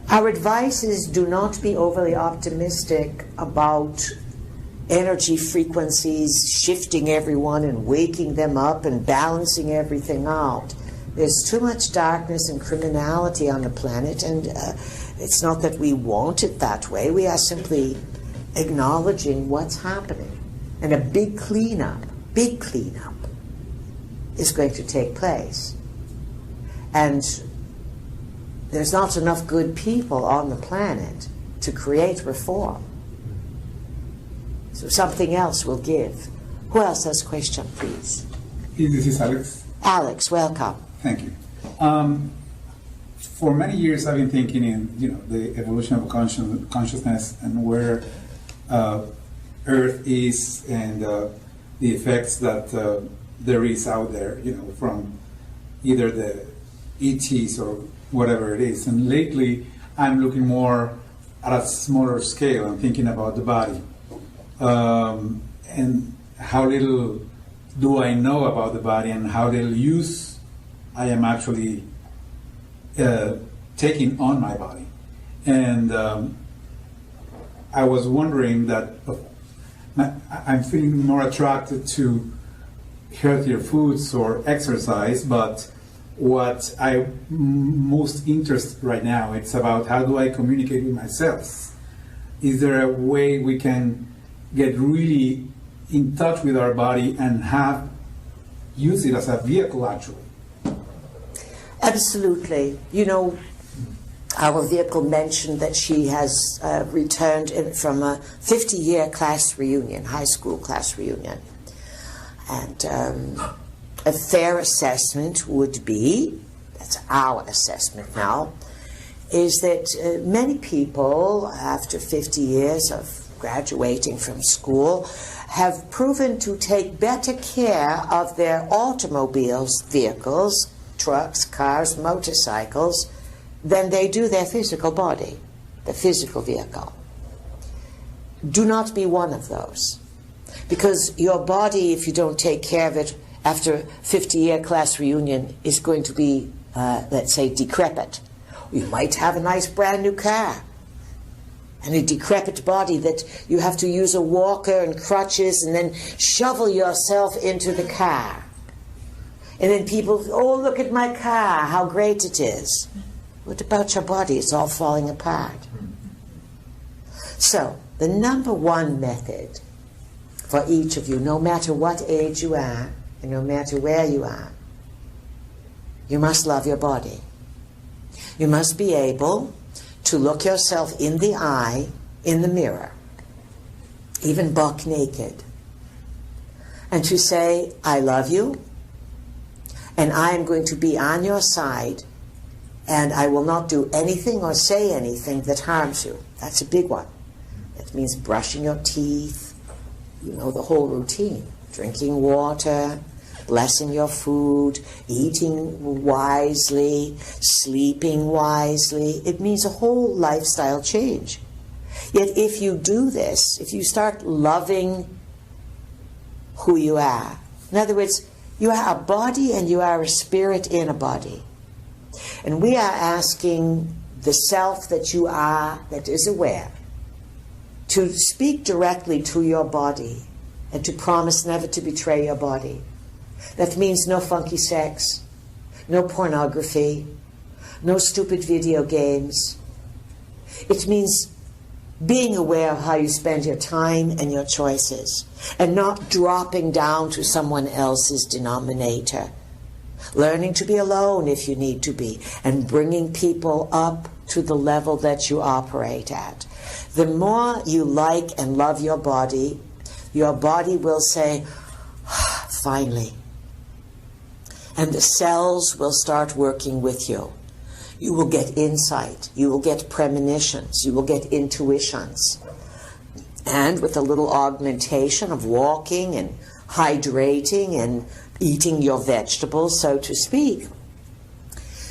Our advice is do not be overly optimistic about energy frequencies shifting everyone and waking them up and balancing everything out. There's too much darkness and criminality on the planet, and it's not that we want it that way. We are simply acknowledging what's happening. And a big cleanup is going to take place. And there's not enough good people on the planet to create reform. So something else will give. Who else has a question, please? This is Alex. Alex, welcome. Thank you. For many years, I've been thinking in the evolution of consciousness and where Earth is and the effects that there is out there, from either the ETs or whatever it is. And lately, I'm looking more at a smaller scale. I'm thinking about the body and how little do I know about the body and how little use I am actually taking on my body. And I was wondering that I'm feeling more attracted to healthier foods or exercise, but what I'm most interested right now, it's about how do I communicate with myself. Is there a way we can get really in touch with our body and use it as a vehicle actually? Absolutely. Our vehicle mentioned that she has returned from a 50-year class reunion, high school class reunion. And a fair assessment would be, that's our assessment now, is that many people, after 50 years of graduating from school, have proven to take better care of their automobiles, vehicles, trucks, cars, motorcycles, than they do their physical body, the physical vehicle. Do not be one of those. Because your body, if you don't take care of it after a 50-year class reunion, is going to be, let's say, decrepit. You might have a nice brand new car and a decrepit body that you have to use a walker and crutches and then shovel yourself into the car. And then people, oh, look at my car, how great it is. What about your body? It's all falling apart. So, the number one method for each of you, no matter what age you are, and no matter where you are, you must love your body. You must be able to look yourself in the eye, in the mirror, even buck naked, and to say, I love you, and I am going to be on your side, and I will not do anything or say anything that harms you. That's a big one. That means brushing your teeth, the whole routine. Drinking water, blessing your food, eating wisely, sleeping wisely. It means a whole lifestyle change. Yet if you do this, if you start loving who you are, in other words, you are a body and you are a spirit in a body. And we are asking the self that you are, that is aware, to speak directly to your body and to promise never to betray your body. That means no funky sex, no pornography, no stupid video games. It means being aware of how you spend your time and your choices, and not dropping down to someone else's denominator. Learning to be alone if you need to be, and bringing people up to the level that you operate at. The more you like and love your body will say, finally. And the cells will start working with you. You will get insight. You will get premonitions. You will get intuitions. And with a little augmentation of walking and hydrating and eating your vegetables, so to speak,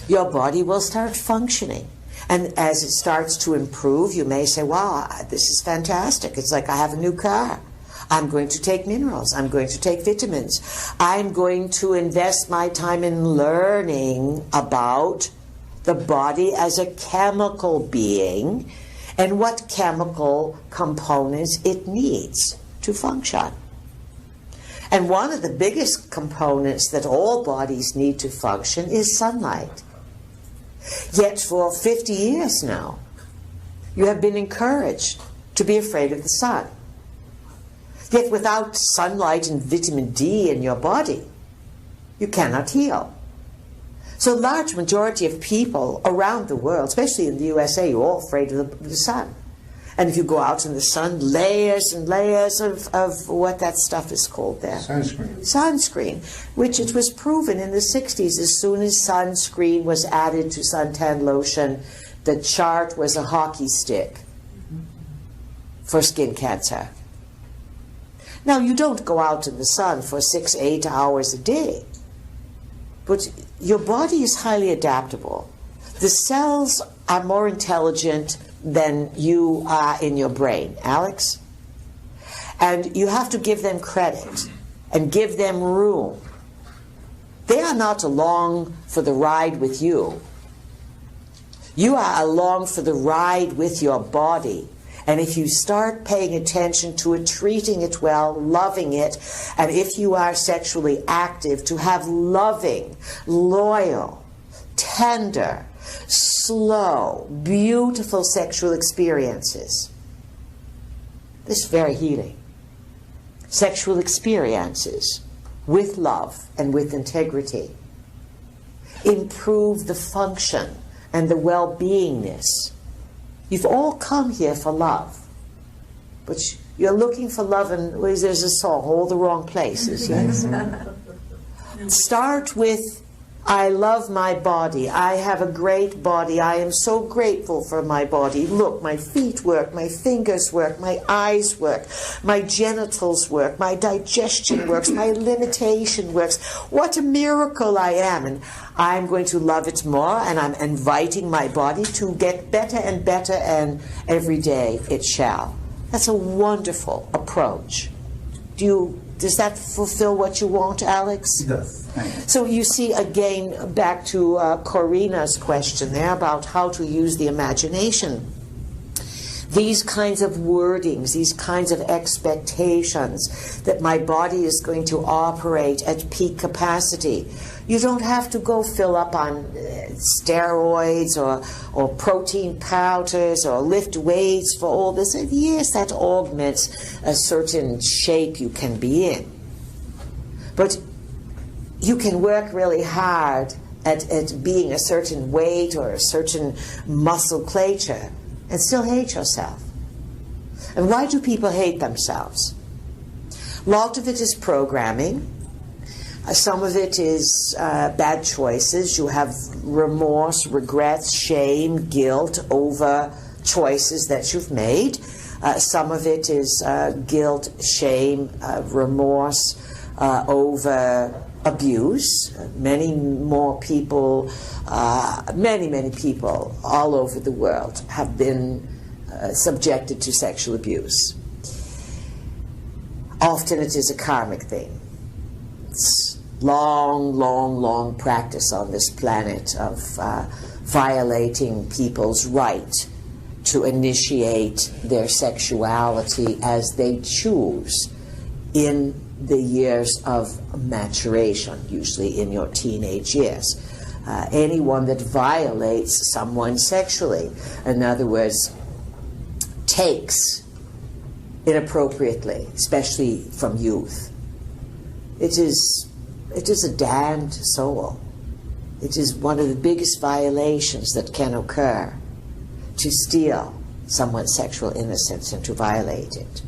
your body will start functioning. And as it starts to improve, you may say, wow, this is fantastic. It's like I have a new car. I'm going to take minerals. I'm going to take vitamins. I'm going to invest my time in learning about the body as a chemical being and what chemical components it needs to function. And one of the biggest components that all bodies need to function is sunlight. Yet for 50 years now, you have been encouraged to be afraid of the sun. Yet without sunlight and vitamin D in your body, you cannot heal. So a large majority of people around the world, especially in the USA, you're all afraid of the sun. And if you go out in the sun, layers and layers of what that stuff is called there. Sunscreen. Sunscreen, which it was proven in the 60s, as soon as sunscreen was added to suntan lotion, the chart was a hockey stick for skin cancer. Now, you don't go out in the sun for 6-8 hours a day, but your body is highly adaptable. The cells are more intelligent than you are in your brain, Alex. And you have to give them credit and give them room. They are not along for the ride with you. You are along for the ride with your body. And if you start paying attention to it, treating it well, loving it, and if you are sexually active, to have loving, loyal, tender, slow, beautiful sexual experiences. This is very healing. Sexual experiences with love and with integrity improve the function and the well-beingness. You've all come here for love, but you're looking for love, and there's a song, all the wrong places, yes? Start with, I love my body. I have a great body. I am so grateful for my body. Look, my feet work, my fingers work, my eyes work, my genitals work, my digestion works, my limitation works. What a miracle I am. And I'm going to love it more, and I'm inviting my body to get better and better, and every day it shall. That's a wonderful approach. Does that fulfill what you want, Alex? It does. Thank you. So you see, again, back to Corina's question there about how to use the imagination. These kinds of wordings, these kinds of expectations that my body is going to operate at peak capacity. You don't have to go fill up on steroids or protein powders or lift weights for all this. And yes, that augments a certain shape you can be in. But you can work really hard at being a certain weight or a certain muscleature and still hate yourself. And why do people hate themselves? A lot of it is programming. Some of it is bad choices. You have remorse, regrets, shame, guilt over choices that you've made. Some of it is guilt, shame, remorse over abuse. Many people all over the world have been subjected to sexual abuse. Often it is a karmic thing. It's long practice on this planet of violating people's right to initiate their sexuality as they choose in the years of maturation, usually in your teenage years. Anyone that violates someone sexually, in other words, takes inappropriately, especially from youth, it is a damned soul. It is one of the biggest violations that can occur, to steal someone's sexual innocence and to violate it.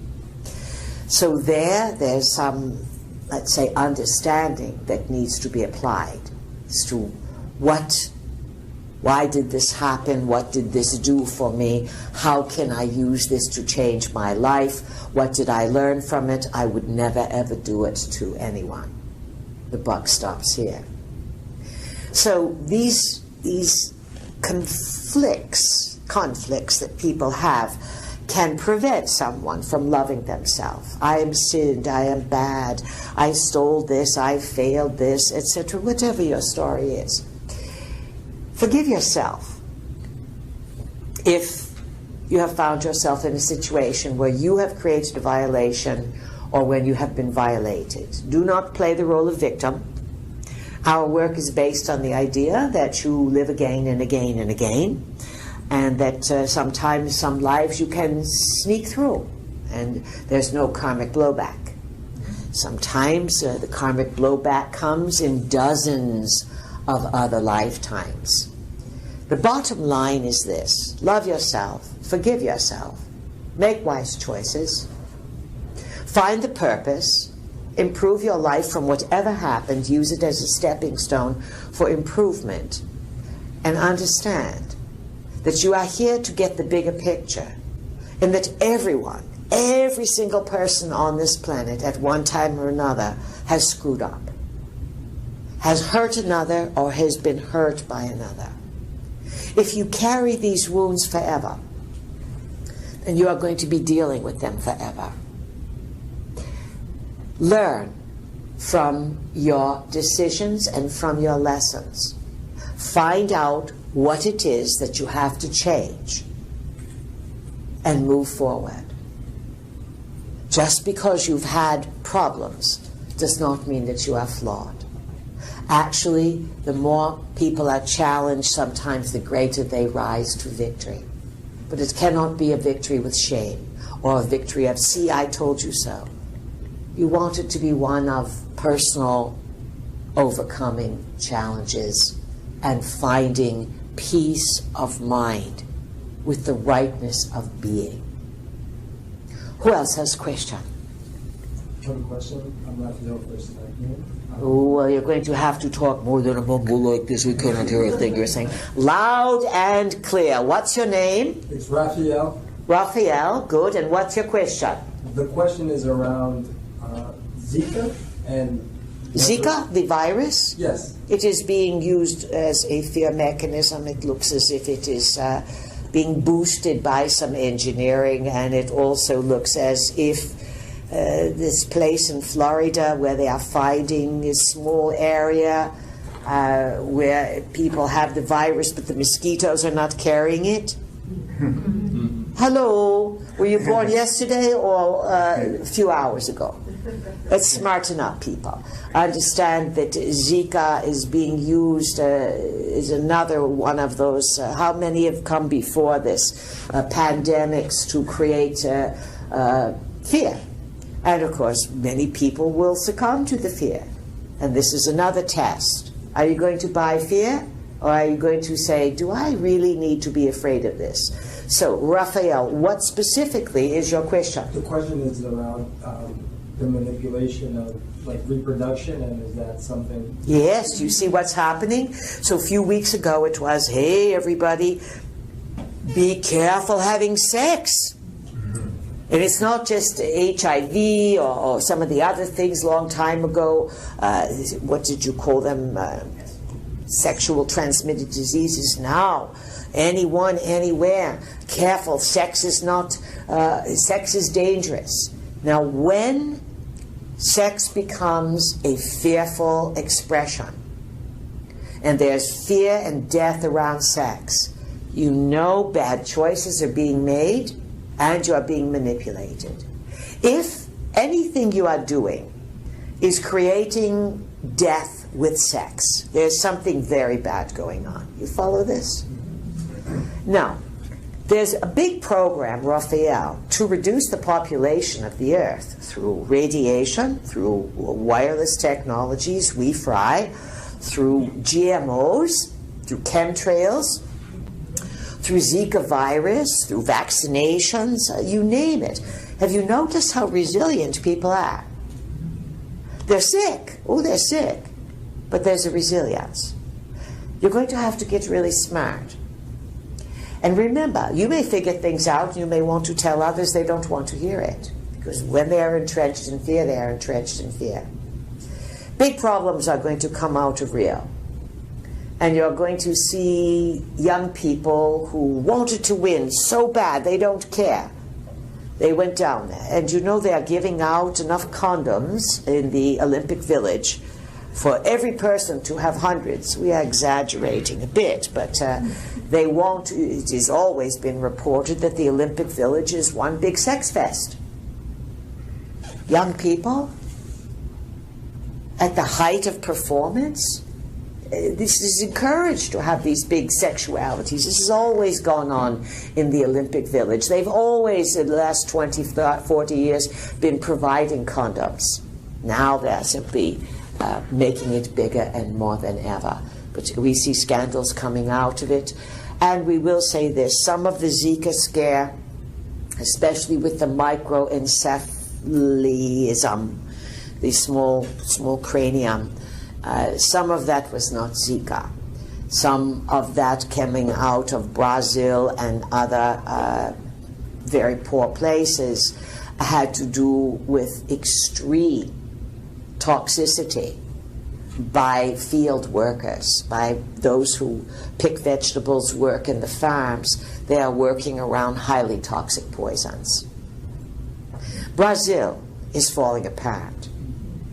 So there's some, let's say, understanding that needs to be applied as to why did this happen? What did this do for me? How can I use this to change my life? What did I learn from it? I would never ever do it to anyone. The buck stops here. So these conflicts that people have can prevent someone from loving themselves. I am sinned, I am bad, I stole this, I failed this, etc., whatever your story is. Forgive yourself if you have found yourself in a situation where you have created a violation or when you have been violated. Do not play the role of victim. Our work is based on the idea that you live again and again and again, and that sometimes some lives you can sneak through and there's no karmic blowback. Sometimes the karmic blowback comes in dozens of other lifetimes. The bottom line is this: love yourself, forgive yourself, make wise choices, find the purpose, improve your life from whatever happened, use it as a stepping stone for improvement, and understand that you are here to get the bigger picture, and that everyone, every single person on this planet at one time or another has screwed up, has hurt another, or has been hurt by another. If you carry these wounds forever, then you are going to be dealing with them forever. Learn from your decisions and from your lessons. Find out what it is that you have to change and move forward. Just because you've had problems does not mean that you are flawed. Actually, the more people are challenged, sometimes the greater they rise to victory. But it cannot be a victory with shame or a victory of, see, I told you so. You want it to be one of personal overcoming challenges and finding peace of mind with the rightness of being. Who else has a question? One question. I'm Raphael, first time here. Well, you're going to have to talk more than a mumble like this. We cannot hear a thing you're saying. Loud and clear. What's your name? It's Raphael. Raphael, good. And what's your question? The question is around Zika and... Zika, the virus? Yes. It is being used as a fear mechanism. It looks as if it is being boosted by some engineering, and it also looks as if this place in Florida where they are finding a small area where people have the virus but the mosquitoes are not carrying it. Hello, were you born yesterday or a few hours ago? Let's smarten up, people. Understand that Zika is being used, is another one of those, how many have come before this, pandemics to create fear. And of course, many people will succumb to the fear. And this is another test. Are you going to buy fear? Or are you going to say, do I really need to be afraid of this? So, Raphael, what specifically is your question? The question is around the manipulation of reproduction, and is that something? Yes, you see what's happening? So a few weeks ago it was, hey, everybody, be careful having sex. And it's not just HIV or some of the other things long time ago. What did you call them? Sexual transmitted diseases. Now, anyone, anywhere. Careful, sex is dangerous. Now, when sex becomes a fearful expression, and there's fear and death around sex, you know bad choices are being made, and you are being manipulated. If anything you are doing is creating death with sex. There's something very bad going on. You follow this? Now, there's a big program, Raphael, to reduce the population of the Earth through radiation, through wireless technologies, we fry, through GMOs, through chemtrails, through Zika virus, through vaccinations, you name it. Have you noticed how resilient people are? They're sick. Oh, they're sick. But there's a resilience. You're going to have to get really smart. And remember, you may figure things out, you may want to tell others, they don't want to hear it. Because when they are entrenched in fear, they are entrenched in fear. Big problems are going to come out of Rio. And you're going to see young people who wanted to win so bad, they don't care. They went down there. And you know they are giving out enough condoms in the Olympic Village for every person to have hundreds. We are exaggerating a bit, but they won't. It has always been reported that the Olympic Village is one big sex fest. Young people, at the height of performance, this is encouraged to have these big sexualities. This has always gone on in the Olympic Village. They've always, in the last 20, 40 years, been providing condoms. Now they're simply making it bigger and more than ever. But we see scandals coming out of it. And we will say this, some of the Zika scare, especially with the microencephalism, the small cranium, some of that was not Zika. Some of that coming out of Brazil and other very poor places had to do with extreme toxicity by field workers, by those who pick vegetables, work in the farms. They are working around highly toxic poisons. Brazil is falling apart.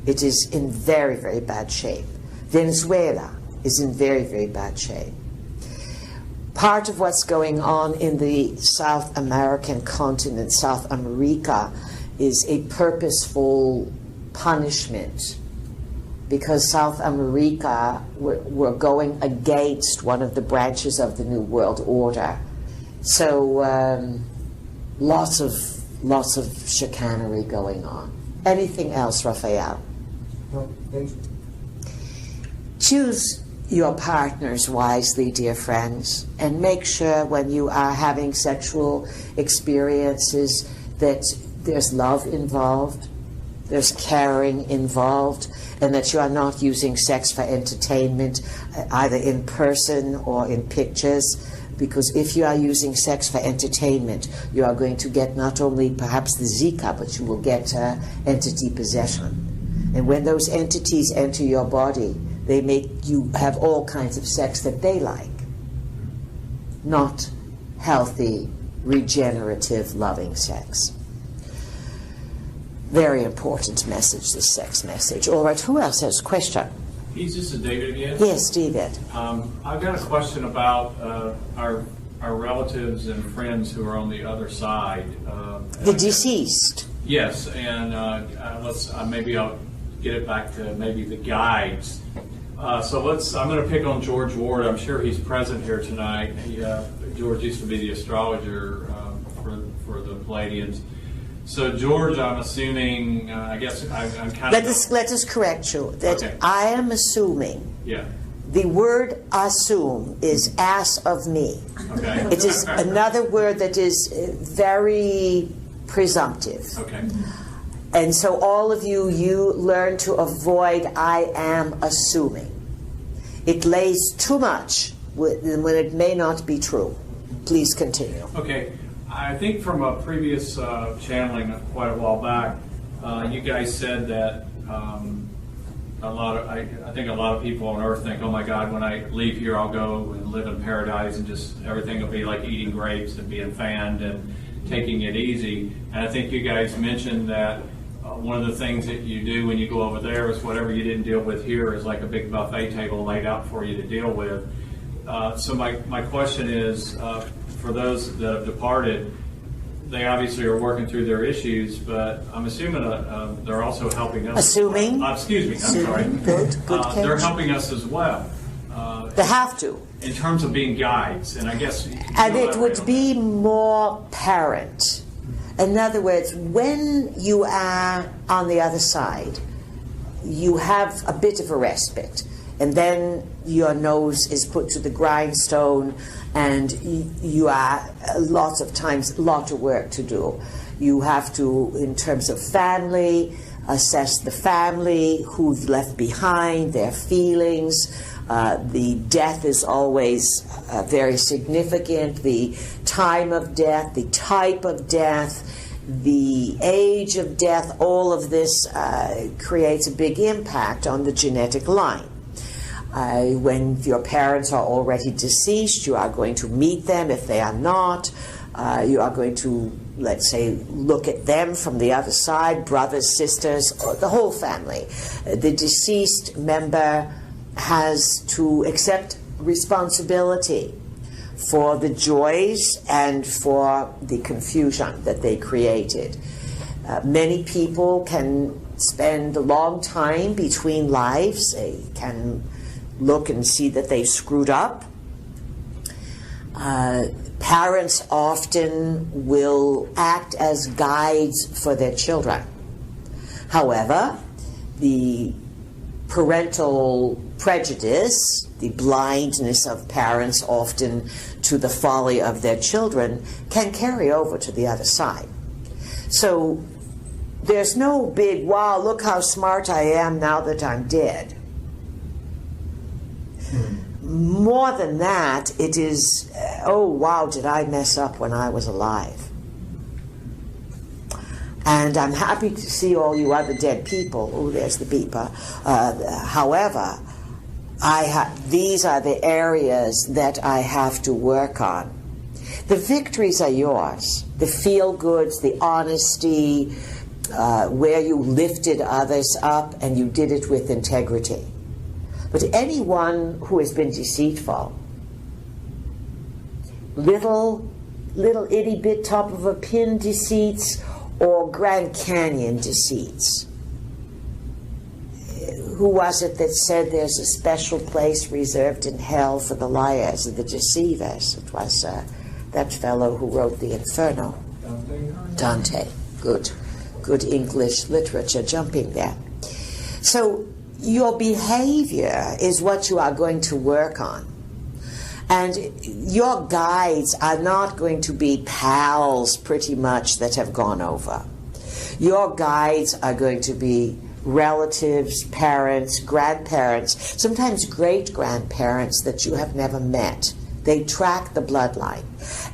It is in very, very bad shape. Venezuela is in very, very bad shape. Part of what's going on in the South American continent, South America, is a purposeful punishment because South America were going against one of the branches of the New World Order. So lots of chicanery going on. Anything else, Raphael? No, thanks. Choose your partners wisely, dear friends, and make sure when you are having sexual experiences that there's love involved, there's caring involved, and that you are not using sex for entertainment, either in person or in pictures, because if you are using sex for entertainment, you are going to get not only perhaps the Zika, but you will get entity possession. And when those entities enter your body, they make you have all kinds of sex that they like, not healthy, regenerative, loving sex. Very important message, this sex message. All right, who else has a question? This is David again. Yes, David. I've got a question about our relatives and friends who are on the other side. The deceased. Yes, and maybe I'll get it back to maybe the guides. I'm going to pick on George Ward. I'm sure he's present here tonight. George used to be the astrologer for the Palladians. So George, I'm assuming, I guess I'm kind of... Let us correct you. That okay. I am assuming. Yeah. The word assume is ass of me. Okay. It is another word that is very presumptive. Okay. And so all of you learn to avoid I am assuming. It lays too much when it may not be true. Please continue. Okay. I think from a previous channeling quite a while back, you guys said that I think a lot of people on Earth think, oh my God, when I leave here, I'll go and live in paradise and just everything will be like eating grapes and being fanned and taking it easy. And I think you guys mentioned that one of the things that you do when you go over there is whatever you didn't deal with here is like a big buffet table laid out for you to deal with. So my question is, for those that have departed, they obviously are working through their issues, but I'm assuming they're also helping us. Assuming? Excuse me, I'm sorry. Good They're catch. helping us as well. They have to. In terms of being guides, and I guess. And it would be more parent. In other words, when you are on the other side, you have a bit of a respite, and then your nose is put to the grindstone, and you are lots of times a lot of work to do. You have to, in terms of family, assess the family, who's left behind, their feelings. The death is always very significant. The time of death, the type of death, the age of death, all of this creates a big impact on the genetic line. When your parents are already deceased, you are going to meet them. If they are not, you are going to, let's say, look at them from the other side, brothers, sisters, or the whole family. The deceased member has to accept responsibility for the joys and for the confusion that they created. Many people can spend a long time between lives. They can look and see that they've screwed up. Parents often will act as guides for their children. However, the parental prejudice, the blindness of parents often to the folly of their children, can carry over to the other side. So there's no big, wow, look how smart I am now that I'm dead. More than that, it is, oh wow, did I mess up when I was alive? And I'm happy to see all you other dead people. Oh, there's the beeper. However, these are the areas that I have to work on. The victories are yours. The feel-goods, the honesty, where you lifted others up and you did it with integrity. But anyone who has been deceitful, little itty-bit top of a pin deceits, or Grand Canyon deceits. Who was it that said there's a special place reserved in hell for the liars and the deceivers? It was that fellow who wrote the Inferno. Dante. Good English literature jumping there. So your behavior is what you are going to work on. And your guides are not going to be pals, pretty much, that have gone over. Your guides are going to be relatives, parents, grandparents, sometimes great-grandparents that you have never met. They track the bloodline.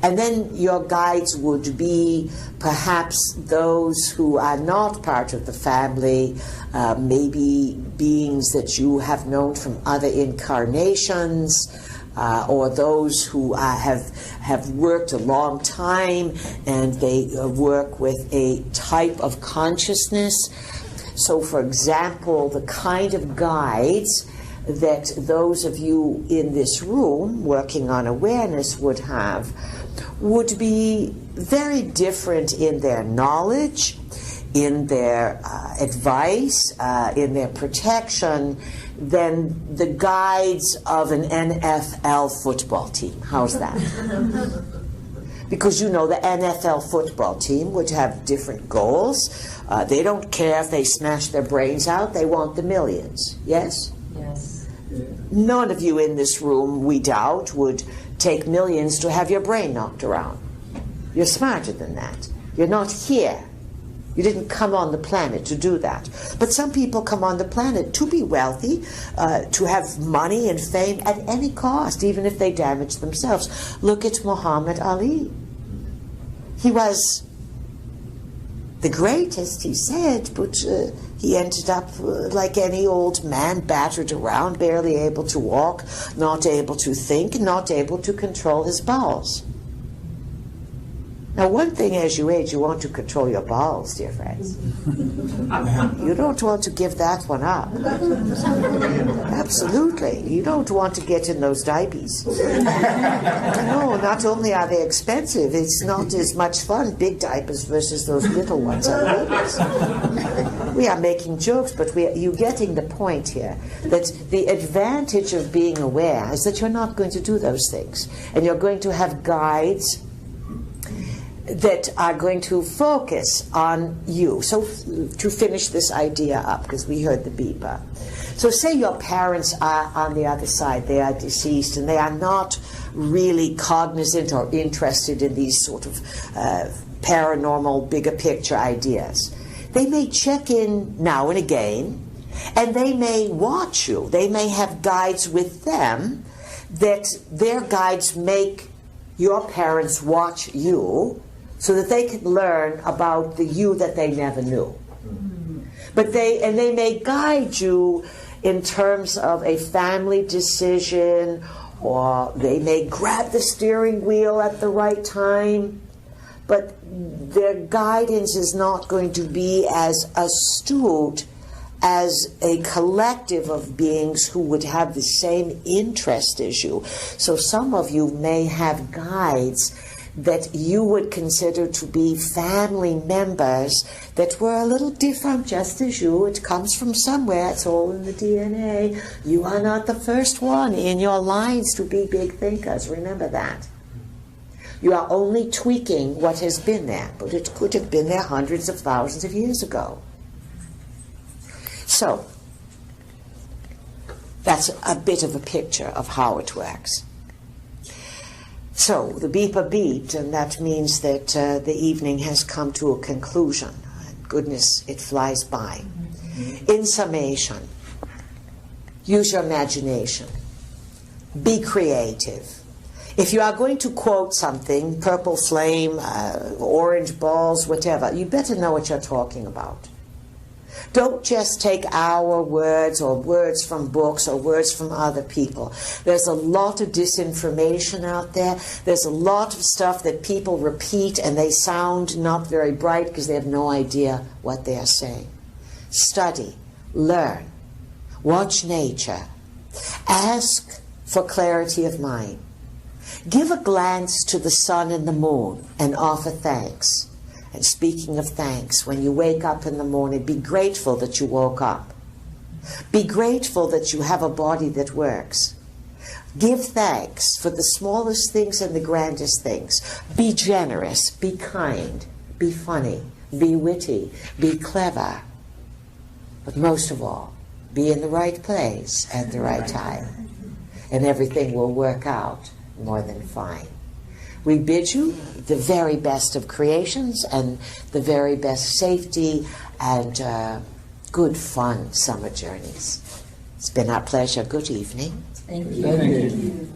And then your guides would be perhaps those who are not part of the family, maybe beings that you have known from other incarnations, or those who have worked a long time and they work with a type of consciousness. So, for example, the kind of guides that those of you in this room working on awareness would have would be very different in their knowledge, in their advice, in their protection, than the guides of an NFL football team. How's that? Because you know the NFL football team would have different goals. They don't care if they smash their brains out. They want the millions. Yes? Yes. None of you in this room, we doubt, would take millions to have your brain knocked around. You're smarter than that. You're not here. You didn't come on the planet to do that. But some people come on the planet to be wealthy, to have money and fame at any cost, even if they damage themselves. Look at Muhammad Ali. He was the greatest, he said, but he ended up like any old man, battered around, barely able to walk, not able to think, not able to control his bowels. Now, one thing as you age, you want to control your bowels, dear friends. You don't want to give that one up. Absolutely. You don't want to get in those diapers. No, not only are they expensive, it's not as much fun, big diapers versus those little ones on babies. We are making jokes, but you're getting the point here, that the advantage of being aware is that you're not going to do those things. And you're going to have guides that are going to focus on you. So to finish this idea up, because we heard the beeper. So say your parents are on the other side, they are deceased, and they are not really cognizant or interested in these sort of paranormal, bigger picture ideas. They may check in now and again, and they may watch you. They may have guides with them, that their guides make your parents watch you, so that they can learn about the you that they never knew. But they may guide you in terms of a family decision, or they may grab the steering wheel at the right time, but their guidance is not going to be as astute as a collective of beings who would have the same interest as you. So some of you may have guides that you would consider to be family members that were a little different just as you. It comes from somewhere. It's all in the DNA. You are not the first one in your lines to be big thinkers. Remember that. You are only tweaking what has been there, but it could have been there hundreds of thousands of years ago. So, that's a bit of a picture of how it works. So the beeper beeped, and that means that the evening has come to a conclusion. Goodness, it flies by. In summation, use your imagination. Be creative. If you are going to quote something, purple flame, orange balls, whatever, you better know what you're talking about. Don't just take our words or words from books or words from other people. There's a lot of disinformation out there. There's a lot of stuff that people repeat and they sound not very bright because they have no idea what they are saying. Study, learn, watch nature, ask for clarity of mind. Give a glance to the sun and the moon and offer thanks. And speaking of thanks, when you wake up in the morning, be grateful that you woke up. Be grateful that you have a body that works. Give thanks for the smallest things and the grandest things. Be generous, be kind, be funny, be witty, be clever. But most of all, be in the right place at the right time. And everything will work out more than fine. We bid you the very best of creations and the very best safety and good fun summer journeys. It's been our pleasure. Good evening. Thank you. Thank you.